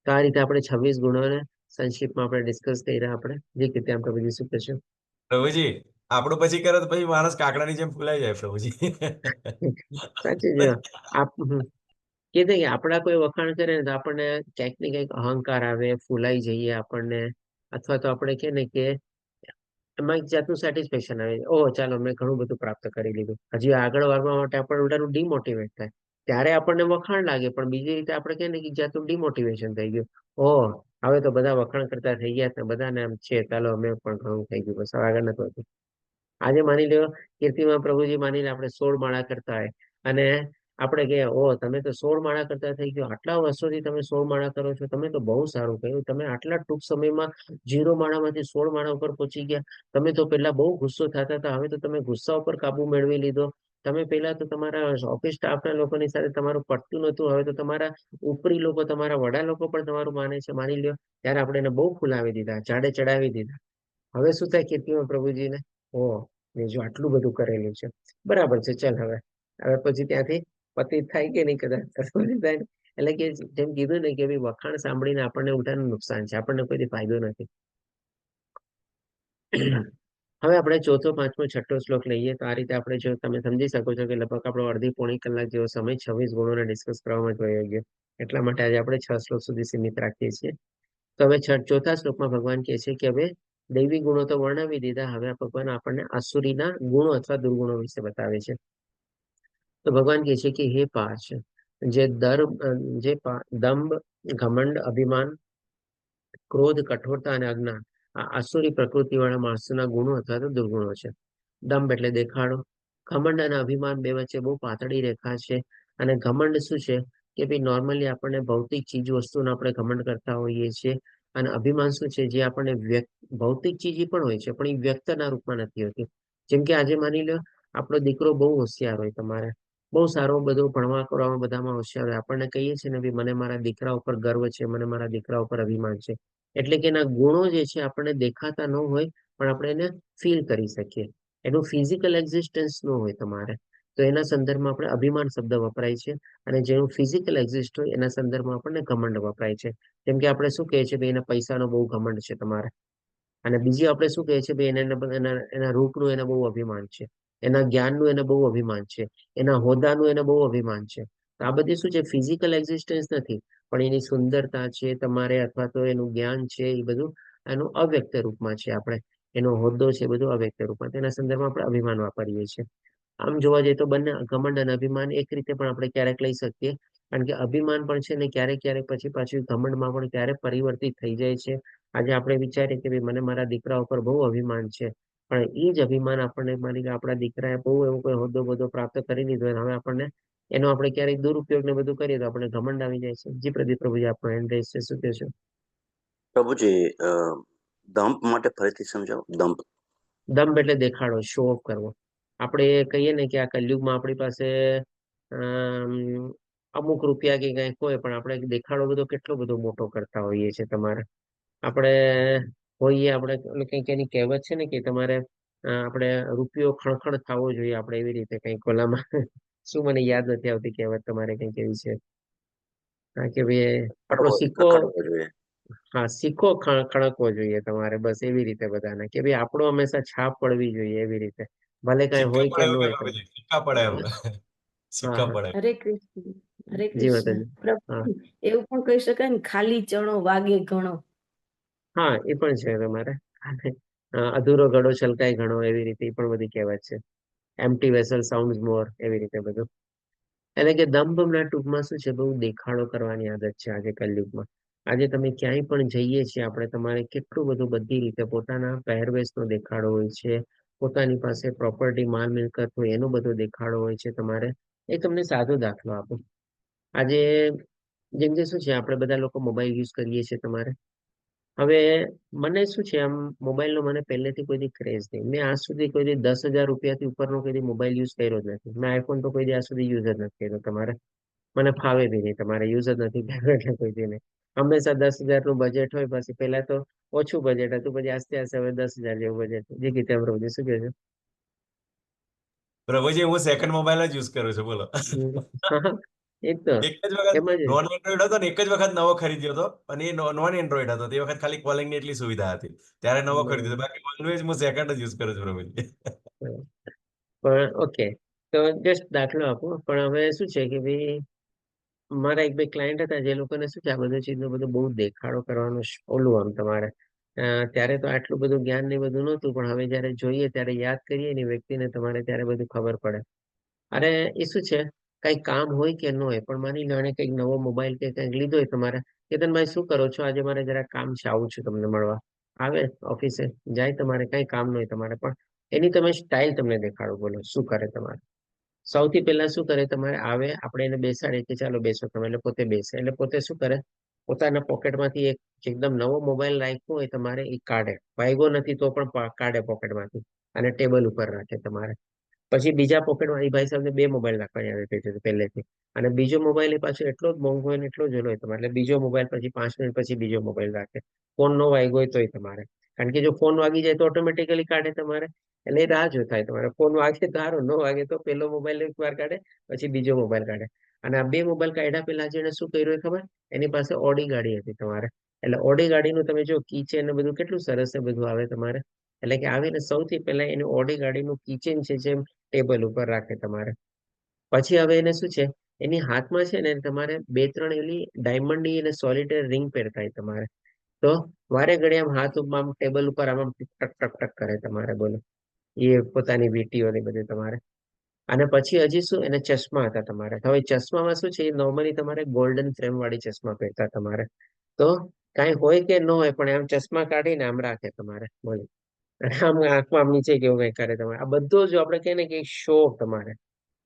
તો આ રીતે આપણે 26 ગુણોને સંક્ષિપ્તમાં આપણે ડિસ્કસ કર્યા. આપણે જે રીતે આપણે બધી શું કહેશું પ્રભુજી, આપણું પછી કરે તો પછી માણસ કાકડાની જેમ ફૂલાઈ જાય પ્રભુજી. સાચું છે. કીધે કે આપણા કોઈ વખાણ કરે ને તો આપણને ક્યાંક ને ક્યાંક અહંકાર આવે, ફૂલાઈ જઈએ આપણને, અથવા તો આપણે કે ને કે એમાં એક જાતનું સેટિસ્ફેક્શન આવે, ઓહ ચાલો મેં ઘણું બધું પ્રાપ્ત કરી લીધું. હજી આગળ વધવા માટે આપણે ઉલટાનું ડિમોટિવેટ થાય. ત્યારે આપણને વખાણ લાગે પણ બીજી રીતે આપણે કે ને કે જાતનું ડિમોટિવેશન થઈ ગયું. ઓહ, હવે તો બધા વખાણ કરતા થઈ ગયા, બધાને એમ છે ચાલો અમે પણ ઘણું થઈ ગયું, બસ આગળ નથી વધતું. આજે માની લો કીર્તિમાં પ્રભુજી માની લો આપણે 16 માળા કરતા હોય અને આપણે કે ઓ તમે તો 16 માળા કરતા થઈ ગયો, આટલા વર્ષોથી તમે 16 માળા કરો છો, તમે તો બહુ સારું કર્યું, તમે આટલા ટૂંક સમયમાં 0 માળામાંથી 16 માળા ઉપર પહોંચી ગયા. તમે તો પેલા બહુ ગુસ્સો થતા હતા, હવે તો તમે ગુસ્સા ઉપર કાબુ મેળવી લીધો. તમે પેલા તો તમારા ઓફિસ સ્ટાફના લોકોની સાથે તમારું પટતું નતું, હવે તો તમારા ઉપરી લોકો, તમારા વડા લોકો પણ તમારું માને છે. માની લ્યો ત્યારે આપણે એને બહુ ફૂલાવી દીધા, ઝાડે ચડાવી દીધા. હવે શું થાય કીર્તિમાં પ્રભુજીને, ઓ મેં જો આટલું બધું કરેલું છે, બરાબર છે, ચાલ હવે હવે પછી ત્યાંથી પતિત થાય કે નહીં કદાચ થાય ને. એટલે કે જેમ કીધું ને કે ભાઈ વખાણ સાંભળીને આપણને ઉલટાનું નુકસાન છે, આપણને કોઈ ફાયદો નથી. હવે આપણે ચોથો, પાંચમો, છઠ્ઠો શ્લોક લઈએ તો આ રીતે આપણે જો તમે સમજી શકો છો કે લગભગ આપણો અડધી પોણી કલાક જેવો સમય 26 ગુણોને ડિસ્કસ કરવામાં જ વયો ગયો. એટલા માટે આજે આપણે 6 શ્લોક સુધી સીમિત રાખીએ છીએ. તો હવે ચોથા શ્લોકમાં ભગવાન કહે છે કે હવે દૈવી ગુણો તો વર્ણવી દીધા, હવે ભગવાન આપણને આસુરીના ગુણો અથવા દુર્ગુણો વિશે બતાવે છે. તો ભગવાન કહે છે કે હે પાર્થ, જે દંભ, ઘમંડ, અભિમાન, ક્રોધ, કઠોરતા અને અજ્ઞાન આ આસુરી પ્રકૃતિ વાળા માણસોના ગુણો અથવા તો દુર્ગુણો છે. દંભ એટલે દેખાડો, ઘમંડ અને અભિમાન બે વચ્ચે બહુ પાતળી રેખા છે. અને ઘમંડ શું છે કે ભાઈ નોર્મલી આપણને ભૌતિક ચીજ વસ્તુનો આપણે ઘમંડ કરતા હોઈએ છીએ. અને અભિમાન શું છે, જે આપણને ભૌતિક ચીજ પણ હોય છે પણ એ વ્યક્તના રૂપમાં નથી હોતી. જેમ કે આજે માની લો આપણો દીકરો બહુ હોશિયાર હોય, તમારે બહુ સારો બધો ભણવા કરવામાં બધામાં હોશિયાર હોય, આપણને કહીએ છીએ ને ભાઈ મને મારા દીકરા ઉપર ગર્વ છે, મને મારા દીકરા ઉપર અભિમાન છે. એટલે કે એના ગુણો જે છે આપણને દેખાતા ન હોય પણ આપણે એને ફીલ કરી શકીએ. એનું ફિઝિકલ એક્ઝિસ્ટન્સ ન હોય તમારે, તો એના સંદર્ભમાં આપણે અભિમાન શબ્દ વપરાય છે. અને જેનું ફિઝિકલ એક્ઝિસ્ટ હોય એના સંદર્ભમાં આપણને ઘમંડ વપરાય છે. જેમ કે આપણે શું કહીએ છીએ ભાઈ એના પૈસાનો બહુ ઘમંડ છે તમારે. અને બીજી આપણે શું કહીએ છીએ ભાઈ એના રૂપનું એને બહુ અભિમાન છે, એના જ્ઞાનનું એને બહુ અભિમાન છે, એના હોદ્દાનું એને બહુ અભિમાન છે. તો આ બધી શું છે, ફિઝિકલ એક્ઝિસ્ટન્સ નથી પણ એની સુંદરતા છે તમારે, અથવા તો એનું જ્ઞાન છે, એ બધું એનું અવ્યક્ત રૂપમાં છે. આપણે એનો હોદ્દો છે એ બધું અવ્યક્ત રૂપમાં, તેના સંદર્ભમાં આપણે અભિમાન વાપરીએ છીએ. આમ જોવા જઈએ તો બંને ઘમંડ અને અભિમાન એક રીતે પણ આપણે ક્યારેક લઈ શકીએ, કારણ કે અભિમાન પણ છે ને ક્યારેક ક્યારેક પછી પાછું ઘમંડમાં પણ ક્યારેક પરિવર્તિત થઈ જાય છે. આજે આપણે વિચારીએ કે ભાઈ મને મારા દીકરા ઉપર બહુ અભિમાન છે, પણ એ જ અભિમાન આપણને માની કે આપણા દીકરાએ બહુ એવો કોઈ હોદ્દો બધો પ્રાપ્ત કરી લીધો અને હવે આપણને એનો આપણે ક્યારેક દુરુપયોગ ને બધું કરીએ તો આપણે ઘમંડ આવી જાય છે. જી પ્રદીપ પ્રભુજી આપણો એન્ડ રહેશે, શું કહેશો? પ્રભુજી, દંભ માટે ફરીથી સમજાવો. દંભ દંભ એટલે દેખાડો, શો ઓફ કરવો. આપણે કહીએ ને કે આ કલયુગમાં આપણી પાસે અમ, અમુક રૂપિયા કે કંઈક હોય પણ આપણે દેખાડો બધો કેટલો બધો મોટો કરતા હોઈએ છીએ. તમારે આપણે હોઈએ આપણે કંઈક એની કહેવત છે ને કે તમારે આપણે રૂપિયો ખણખણ થવો જોઈએ, આપણે એવી રીતે કંઈક ઓલામાં શું મને યાદ નથી આવતી કહેવત, તમારે કંઈક એવી છે. હા કે ભાઈ આપણો સિક્કો, ખડવો જોઈએ. હા સિક્કો ખણકવો જોઈએ તમારે, બસ એવી રીતે બધાને કે ભાઈ આપણો હંમેશા છાપ પડવી જોઈએ એવી રીતે, ભલે કઈ સિક્કા હોય કે પડે ન એવું હોય. કે પ્રભુજી, સિક્કા પડે એમ. હા સિક્કા હા, પડે. હરે કૃષ્ણ, હરે જી કૃષ્ણ. માતાજી. હા પ્રભુ એવું પણ કહી શકાય ને, ખાલી ચણો વાગે ઘણો. હા, એ પણ છે તમારે. અધૂરો ઘડો છલકાય ઘણો, એવી રીતે એ પણ બધી કહેવત છે. એમ્પ્ટી વેસલ સાઉન્ડ્સ મોર, એવી રીતે બધું. એટલે કે દંભના ટૂંકમાં શું છે, બહુ દેખાડો કરવાની આદત છે આજે કલયુગમાં. આજે તમે ક્યાંય પણ જઈએ છીએ આપણે, તમારે કેટલું બધું બધી રીતે પોતાના પહેરવેશનો દેખાડો હોય છે, પોતાની પાસે પ્રોપર્ટી માલ મિલકત હોય એનો બધો દેખાડો હોય છે તમારે. એ તમને સાદો દાખલો આપો. આજે જેમ કે શું છે, આપણે બધા લોકો મોબાઈલ યુઝ કરીએ છીએ તમારે. હવે મને શું છે, આમ મોબાઈલનો મને પહેલેથી કોઈ દી ક્રેઝ નહીં. મેં આજ સુધી કોઈ દી 10,000 રૂપિયાથી ઉપરનો કોઈ દી મોબાઈલ યુઝ કર્યો જ નથી. મેં આઈફોન તો કોઈ દી આજ સુધી યુઝ જ નથી કર્યો તમારે. મને ફાવે બી નહીં, તમારે યુઝ જ નથી કર્યો એટલે કોઈ દી નહીં. હંમેશા 10,000 નું બજેટ હોય, પછી પહેલા તો ઓછું બજેટ હતું, પછી આસ્તે આસ્તે હવે 10,000 જેવું બજેટ. જે કીધે પ્રભુજી શું કહે છે? પ્રભુજી હું સેકન્ડ મોબાઈલ જ યુઝ કરું છું, બોલો. એ જ તો, એક જ વખત એમ જ. નોન એન્ડ્રોઈડ હતો ને, એક જ વખત નવો ખરીદ્યો હતો, અને એ નોન એન્ડ્રોઈડ હતો. તે વખત ખાલી કોલિંગ ની એટલી સુવિધા હતી, ત્યારે નવો ખરીદ્યો હતો. બાકી ઓલવેઝ હું સેકન્ડ જ યુઝ કરું છું પ્રભુજી. પણ ઓકે, તો જસ્ટ દાખલો આપો. પણ હવે શું છે કે ભાઈ મારા એક બે ક્લાયન્ટ હતા જે લોકોને શું છે આ બધું ચીજનો બધું બહુ દેખાડો કરવાનું ઓલું આમ તમારે. ત્યારે તો આટલું બધું જ્ઞાન ને બધું નહોતું, પણ હવે જયારે જોઈએ ત્યારે યાદ કરીએ ને વ્યક્તિને તમારે ત્યારે બધું ખબર પડે. અરે એ શું છે, કઈ કામ હોય કે ન હોય, પણ માની લો એને કઈક નવો મોબાઈલ કે કંઈક લીધો હોય તમારે, કેતનભાઈ શું કરો છો આજે, મારે જરા કામ છે, આવું છું તમને મળવા. આવે ઓફિસે જાય, તમારે કઈ કામ ન હોય તમારે, પણ એની તમે સ્ટાઇલ તમને દેખાડો, બોલો શું કરે તમારે. સૌથી પહેલા શું કરે, તમારે આવે આપણે એને બેસાડીએ કે ચાલો બેસો તમે, એટલે પોતે બેસે, એટલે પોતે શું કરે, પોતાના પોકેટમાંથી એક એકદમ નવો મોબાઈલ રાખ્યો હોય તમારે, એ કાઢે, વાગ્યો નથી તો પણ કાઢે પોકેટમાંથી અને ટેબલ ઉપર રાખે તમારે. પછી બીજા પોકેટમાં, એ ભાઈ સાહેબને 2 મોબાઈલ રાખવાની આદત હતી પહેલેથી, અને બીજો મોબાઈલ એ પાછો એટલો જ મોંઘો હોય ને એટલો જ ઓલો હોય તમારે, એટલે બીજો મોબાઈલ પછી 5 મિનિટ પછી બીજો મોબાઈલ રાખે. ફોન નો વાગ્યો હોય તોય તમારે, કારણ કે જો ફોન વાગી જાય તો ઓટોમેટિકલી કાઢે તમારે, એટલે એ રાહ જો થાય તમારે, ફોન વાગે તો સારું, ન વાગે તો પેલો મોબાઈલ એક વાર કાઢે, પછી બીજો મોબાઈલ કાઢે. અને આ 2 મોબાઈલ કાઢ્યા પહેલા જેને શું કર્યું હોય ખબર, એની પાસે ઓડી ગાડી હતી તમારે, એટલે ઓડી ગાડીનું તમે જો કીચેન ને બધું કેટલું સરસ છે બધું આવે તમારે, એટલે કે આવીને સૌથી પહેલા એની ઓડી ગાડીનું કીચેન છે જેમ ટેબલ ઉપર રાખે તમારે. પછી હવે એને શું છે, એની હાથમાં છે ને તમારે 2-3 એવી ડાયમંડની અને સોલિટેર રિંગ પહેરતાય તમારે. તો વારે ઘડી આમ હાથ આમ ટેબલ ઉપર આમ ટક ટક ટક કરે તમારે, બોલો એ પોતાની વીટીઓ ને બધું તમારે. અને પછી હજી શું, એને ચશ્મા હતા તમારે. હવે ચશ્મામાં શું છે, નોર્મલી તમારે ગોલ્ડન ફ્રેમ વાળી ચશ્મા પહેરતા તમારે. તો કાંઈ હોય કે ન હોય પણ આમ ચશ્મા કાઢીને આમ રાખે તમારે, બોલો. અને આમ આંખમાં આમ નીચે કેવું કઈ કરે તમારે. આ બધું જો આપણે કહીએ ને કે શોખ તમારે,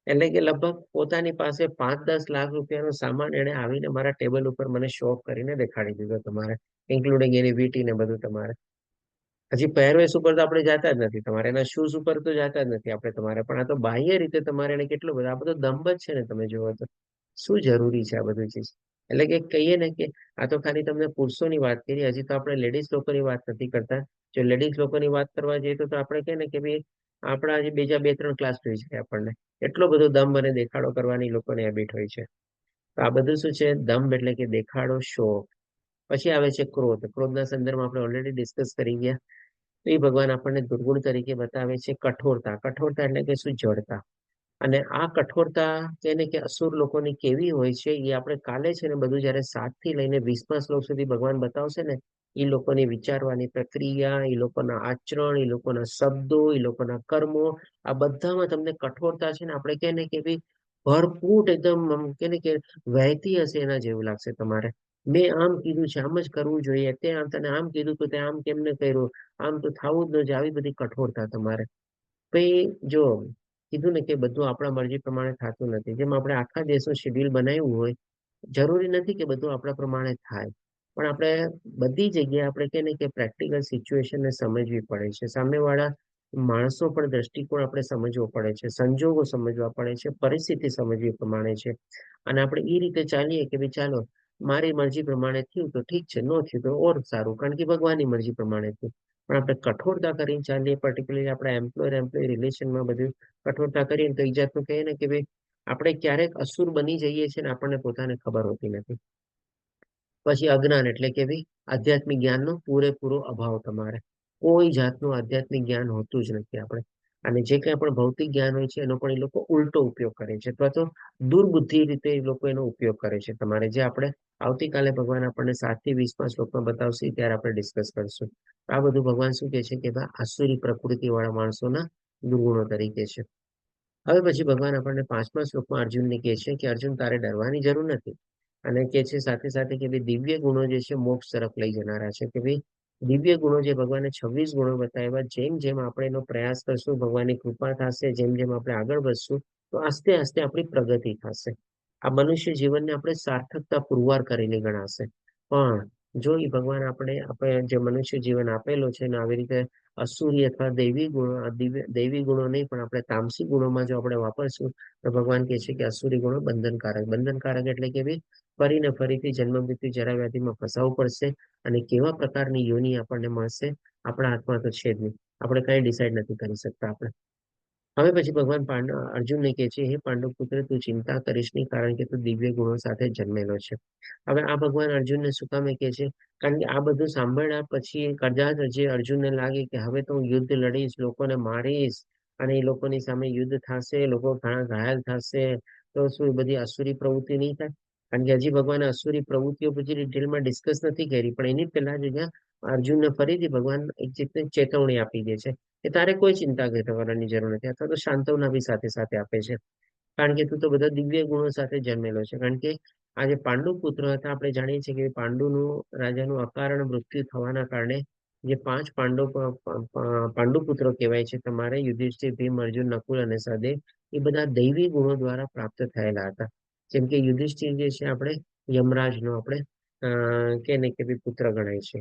એટલે કે લગભગ પોતાની પાસે 5-10 લાખ રૂપિયાનો સામાન એને આવીને મારા ટેબલ ઉપર મને શોખ કરીને દેખાડી દીધો તમારે, ઇન્ક્લુડિંગ એની વીટી ને બધું તમારે. હજી પહેરવેશ ઉપર તો આપણે જાતા જ નથી તમારે, એના શૂઝ ઉપર તો જાતા જ નથી આપણે તમારે, પણ આ તો બાહ્ય રીતે તમારે એને કેટલું બધું, આ બધું દંભ જ છે ને. તમે જુઓ તો શું જરૂરી છે આ બધું ચીજ, એટલે કે કહીએ ને કે આ તો ખાલી તમને પુરુષોની વાત કરી, હજી તો આપણે લેડીઝ લોકોની વાત નથી કરતા. જો લેડીઝ લોકોની વાત કરવા જઈએ તો આપણે કહીએ ને કે ભાઈ આપણા હજી બીજા 2-3 ક્લાસ જોઈ છે આપણને, એટલો બધો દંભ અને દેખાડો કરવાની લોકોને હેબિટ હોય છે. તો આ બધું શું છે, દંભ એટલે કે દેખાડો, શોખ. પછી આવે છે ક્રોધ. ક્રોધના સંદર્ભમાં આપણે ઓલરેડી ડિસ્કસ કરી ગયા. તો એ ભગવાન આપણને દુર્ગુણ તરીકે બતાવે છે કઠોરતા. કઠોરતા એટલે કે શું, જડતા. અને આ કઠોરતા તેને કે અસુર લોકોની કેવી હોય છે, એ આપણે કાલે છે ને બધું જયારે 7 થી લઈને 20મા શ્લોક સુધી ભગવાન બતાવશે ને, એ લોકોની વિચારવાની પ્રક્રિયા, એ લોકોના આચરણ, એ લોકોના શબ્દો, એ લોકોના કર્મો, આ બધામાં તમને કઠોરતા છે ને આપણે કહે ને કે ભાઈ ભરપૂર એકદમ કે ને કે વહેતી હશે એના જેવું લાગશે તમારે. મેં આમ કીધું છે આમ જ કરવું જોઈએ, તે આમ તને આમ કીધું તો તે આમ કેમ ન કર્યું, આમ તો થવું જ ન જોઈએ, આવી બધી કઠોરતા તમારે. ભાઈ જો કીધું ને કે બધું આપણા મરજી પ્રમાણે થતું નથી. જેમ આપણે આખા દેશનું શેડ્યુલ બનાવ્યું હોય, જરૂરી નથી કે બધું આપણા પ્રમાણે થાય, પણ આપણે બધી જગ્યાએ આપણે કહે ને કે પ્રેક્ટિકલ સિચ્યુએશનને સમજવી પડે છે. સામેવાળા માણસો પર દ્રષ્ટિકોણ આપણે સમજવો પડે છે, સંજોગો સમજવા પડે છે, પરિસ્થિતિ સમજવી પ્રમાણે છે. અને આપણે એ રીતે ચાલીએ કે ભાઈ ચાલો મારી મરજી પ્રમાણે થયું તો ઠીક છે, ન થયું તો ઓર સારું, કારણ કે ભગવાનની મરજી પ્રમાણે થયું. પણ આપણે કઠોરતા કરીને ચાલીએ, પર્ટિક્યુલરલી આપણા એમ્પ્લોયર રિલેશનમાં બધું કઠોરતા કરીએ તો એ જાતનું કહીએ ને કે ભાઈ આપણે ક્યારેક અસુર બની જઈએ છીએ ને આપણને પોતાને ખબર હોતી નથી. પછી અજ્ઞાન એટલે કે ભાઈ આધ્યાત્મિક જ્ઞાનનો પૂરેપૂરો અભાવ તમારે. કોઈ જાતનું આધ્યાત્મિક જ્ઞાન હોતું જ નથી આપણે. અને જે કંઈ પણ ભૌતિક જ્ઞાન હોય છે એનો પણ એ લોકો ઉલટો ઉપયોગ કરે છે, અથવા તો દુર્બુદ્ધિ રીતે એ લોકો એનો ઉપયોગ કરે છે તમારે, જે આપણે આવતીકાલે ભગવાન આપણને 7 થી 20મા શ્લોકમાં બતાવશે, ત્યારે આપણે ડિસ્કસ કરશું. આ બધું ભગવાન શું કહે છે કે ભાઈ આસુરી પ્રકૃતિ વાળા માણસોના દુર્ગુણો તરીકે છે. હવે પછી ભગવાન આપણને 5મા શ્લોકમાં અર્જુનને કહે છે કે અર્જુન તારે ડરવાની જરૂર નથી. અને કે છે સાથે સાથે કે ભાઈ દિવ્ય ગુણો જે છે મોક્ષ તરફ લઈ જનારા છે. કે ભાઈ દિવ્ય ગુણો જે ભગવાને 26 ગુણો બતાવ્યા, જેમ જેમ આપણે એનો પ્રયાસ કરશું, ભગવાનની કૃપા થશે, જેમ જેમ આપણે આગળ વધશું, તો આસ્તે આસ્તે આપણી પ્રગતિ થશે. આ મનુષ્ય જીવનને આપણે સાર્થકતા પુરવાર કરેલી ગણાશે. પણ જો એ ભગવાન આપણે જે મનુષ્ય જીવન આપેલો છે ને આવી રીતે અસુરી અથવા દૈવી ગુણો, દૈવી ગુણો નહીં પણ આપણે તામસી ગુણોમાં જો આપણે વાપરશું, તો ભગવાન કહે છે કે અસુરી ગુણો બંધનકારક. બંધનકારક એટલે કે ભાઈ ફરીને ફરીથી જન્મ મૃત્યુ જરા વ્યાધિમાં ફસાવવું પડશે. અને કેવા પ્રકારની યોની આપણને મળશે આપણા હાથમાં તો છે જ નહીં, આપણે કઈ ડિસાઈડ નથી કરી શકતા આપણે. હવે પછી ભગવાન અર્જુનને કહે છે, હે પાંડુ પુત્ર તું ચિંતા કરીશ નહીં, કારણ કે તું દિવ્ય ગુણો સાથે જન્મેલો છે. હવે આ ભગવાન અર્જુનને શું કામે કહે છે, કારણ કે આ બધું સાંભળ્યા પછી કદાચ જે અર્જુનને લાગે કે હવે તો હું યુદ્ધ લડીશ, લોકોને મારીશ, અને એ લોકોની સામે યુદ્ધ થશે, લોકો ઘણા ઘાયલ થશે, તો શું એ બધી અસુરી પ્રવૃત્તિ નહીં થાય? કારણ કે હજી ભગવાને અસુરી પ્રવૃત્તિઓ પછી ડિટેલમાં ડિસ્કસ નથી કરી, પણ એની પહેલા જ અર્જુનને ફરીથી ભગવાન એક જાતની ચેતવણી આપી દે છે કે તારે કોઈ ચિંતા કરવાની જરૂર નથી, અથવા તો સાંત્વના બી સાથે સાથે આપે છે. કારણ કે તું તો બધા દિવ્ય ગુણો સાથે જન્મેલો છે. કારણ કે આ જે પાંડુ પુત્ર હતા, આપણે જાણીએ છીએ કે પાંડુનું રાજાનું અકારણ મૃત્યુ થવાના કારણે જે 5 પાંડુ પુત્રો કહેવાય છે તમારે યુધિષ્ઠિર, ભીમ, અર્જુન, નકુલ અને સહદેવ, એ બધા દૈવી ગુણો દ્વારા પ્રાપ્ત થયેલા હતા. જેમ કે યુધિષ્ઠિર જે છે આપણે યમરાજનો આપણે કે ને કે ભઈ પુત્ર ગણાય છે.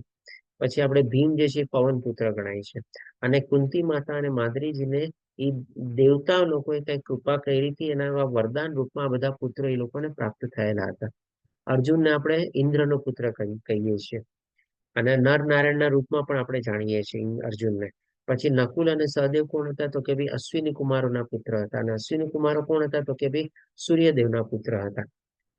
પછી આપણે ભીમ જે છે પવન પુત્ર ગણાય છે. અને કુંતી માતા અને માદ્રીજીને એ દેવતા લોકોએ કઈ કૃપા કરી હતી, એના વરદાન રૂપમાં આ બધા પુત્રો એ લોકોને પ્રાપ્ત થયેલા હતા. અર્જુનને આપણે ઇન્દ્રનો પુત્ર કહીએ છીએ. અને નર નારાયણના રૂપમાં પણ આપણે જાણીએ છીએ અર્જુનને. પછી નકુલ અને સહદેવ કોણ હતા? તો કે ભાઈ અશ્વિની કુમારોના પુત્ર હતા. અને અશ્વિની કુમારો કોણ હતા? તો કે ભાઈ સૂર્યદેવના પુત્ર હતા.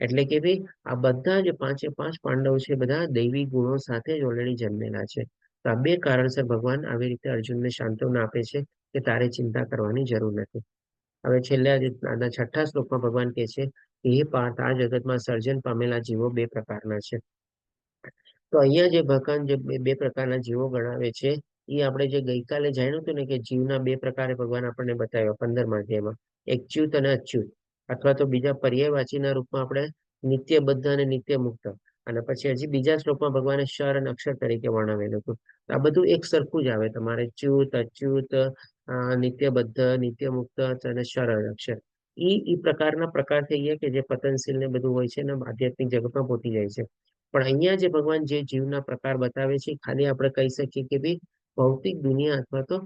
એટલે કે ભાઈ આ બધા જે 5 પાંડવ છે બધા દૈવી ગુણો સાથે જ ઓલરેડી જન્મેલા છે. તો આ 2 કારણસર ભગવાન આવી રીતે અર્જુનને સાંત્વના આપે છે કે તારે ચિંતા કરવાની જરૂર નથી. હવે છેલ્લા 6થા શ્લોકમાં ભગવાન કહે છે કે હે પાર્થ, આ જગતમાં સર્જન પામેલા જીવો 2 પ્રકારના છે. તો અહીંયા જે ભગવાન જે બે પ્રકારના જીવો ગણાવે છે, એ આપણે જે ગઈકાલે જાણ્યું હતું ને કે જીવના 2 પ્રકારે ભગવાન આપણને બતાવ્યા 15મા અધ્યાયમાં, એક ચ્યુત અને અચ્યુત, અથવા તો બીજા પર્યાયવાચીના રૂપમાં આપણે નિત્યબદ્ધ અને નિત્ય મુક્ત. અને પછી હજી બીજા શ્લોકમાં ભગવાને ક્ષર અને અક્ષર તરીકે વર્ણવેલું હતું. આ બધું એક સરખું જ આવે તમારે, ચ્યુત, અચ્યુત, નિત્યબદ્ધ, નિત્ય મુક્ત અને ક્ષર અને અક્ષર. એ પ્રકારના પ્રકાર થઈ ગયા કે જે પતનશીલ ને બધું હોય છે ને આધ્યાત્મિક જગતમાં પહોંચી જાય છે. પણ અહીંયા જે ભગવાન જે જીવના પ્રકાર બતાવે છે, ખાલી આપણે કહી શકીએ કે ભાઈ ભૌતિક દુનિયા અથવા તો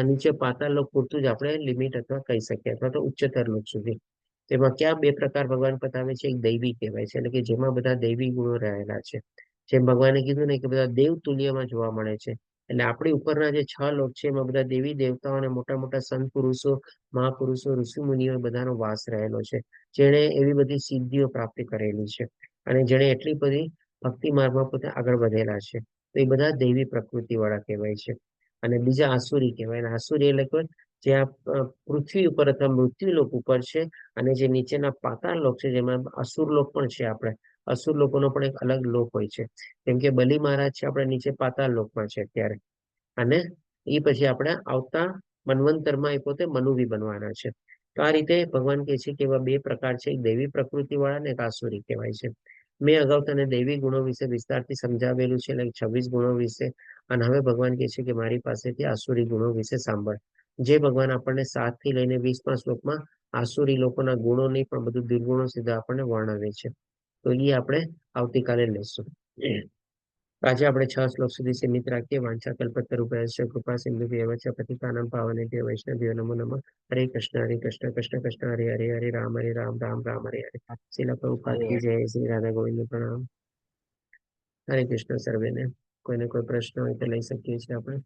નીચે પાતાળ લોક પૂરતું જ આપણે લિમિટ અથવા કહી શકીએ, અથવા તો ઉચ્ચતર લોક સુધી. તેમાં ક્યાં 2 પ્રકાર ભગવાન બતાવે છે? એક દૈવી કહેવાય છે, એટલે કે જેમાં બધા દૈવી ગુણો રહેલા છે. જેમ ભગવાને કીધું ને કે બધા દેવ તુલ્યમાં જોવા મળે છે. એટલે આપણી ઉપરના જે 6 લોક છે એમાં બધા દેવી દેવતાઓ અને મોટા મોટા સંત પુરુષો, મહાપુરુષો, ઋષિ મુનિઓ બધાનો વાસ રહેલો છે. જેણે એવી બધી સિદ્ધિઓ પ્રાપ્તિ કરેલી છે અને જેણે એટલી બધી ભક્તિ માર્ગમાં પોતે આગળ વધેલા છે. તો એ બધા દૈવી પ્રકૃતિ વાળા કહેવાય છે. અને બીજા આસુરી કહેવાય. અને આસુરી એટલે કે જે આ પૃથ્વી ઉપર અથવા મૃત્યુલોક ઉપર છે, અને જે નીચેના પાતાળ લોક છે જેમાં અસુર લોક પણ છે. આપણે અસુર લોકોનો પણ એક અલગ લોક હોય છે. જેમ કે બલિ મહારાજ છે આપણે નીચે પાતાળ લોકમાં છે અત્યારે. અને એ પછી આપણે આવતા મન્વંતરમાં એ પોતે મનુવી બનવાના છે. તો આ રીતે ભગવાન કહે છે કે એવા 2 પ્રકાર છે, એક દૈવી પ્રકૃતિ વાળા ને એક આસુરી કહેવાય છે. મેં અગાઉ તને દૈવી ગુણો વિશે વિસ્તારથી સમજાવેલું છે, એટલે 26 ગુણો વિશે. અને હવે ભગવાન કહે છે કે મારી પાસેથી આસુરી ગુણો વિશે સાંભળ. જે ભગવાન આપણને 7 થી લઈને 20મા શ્લોકમાં આસુરી લોકોના ગુણો નહીં પણ બધું દુર્ગુણો સીધા આપણને વર્ણવે છે. તો એ આપણે આવતીકાલે લેશું. આજે આપણે 6 શ્લોક સુધી સીમિત રાખીએ. વાંચા કલ્પતરુભ્યશ્ચ કૃપા સિંધુભ્યેવ ચ પતિતાનાં પાવનેભ્યો વૈષ્ણવેભ્યો નમો નમઃ. હરે કૃષ્ણ કૃષ્ણ કૃષ્ણ હરે હરે, હરે રામ રામ હરે હરે. શીલા પ્રભુપાદ કી જય. શ્રી રાધા ગોવિંદ પ્રણામ. હરે કૃષ્ણ સર્વેને. કોઈને કોઈ પ્રશ્ન હોય તો લઈ શકીએ છીએ આપણે.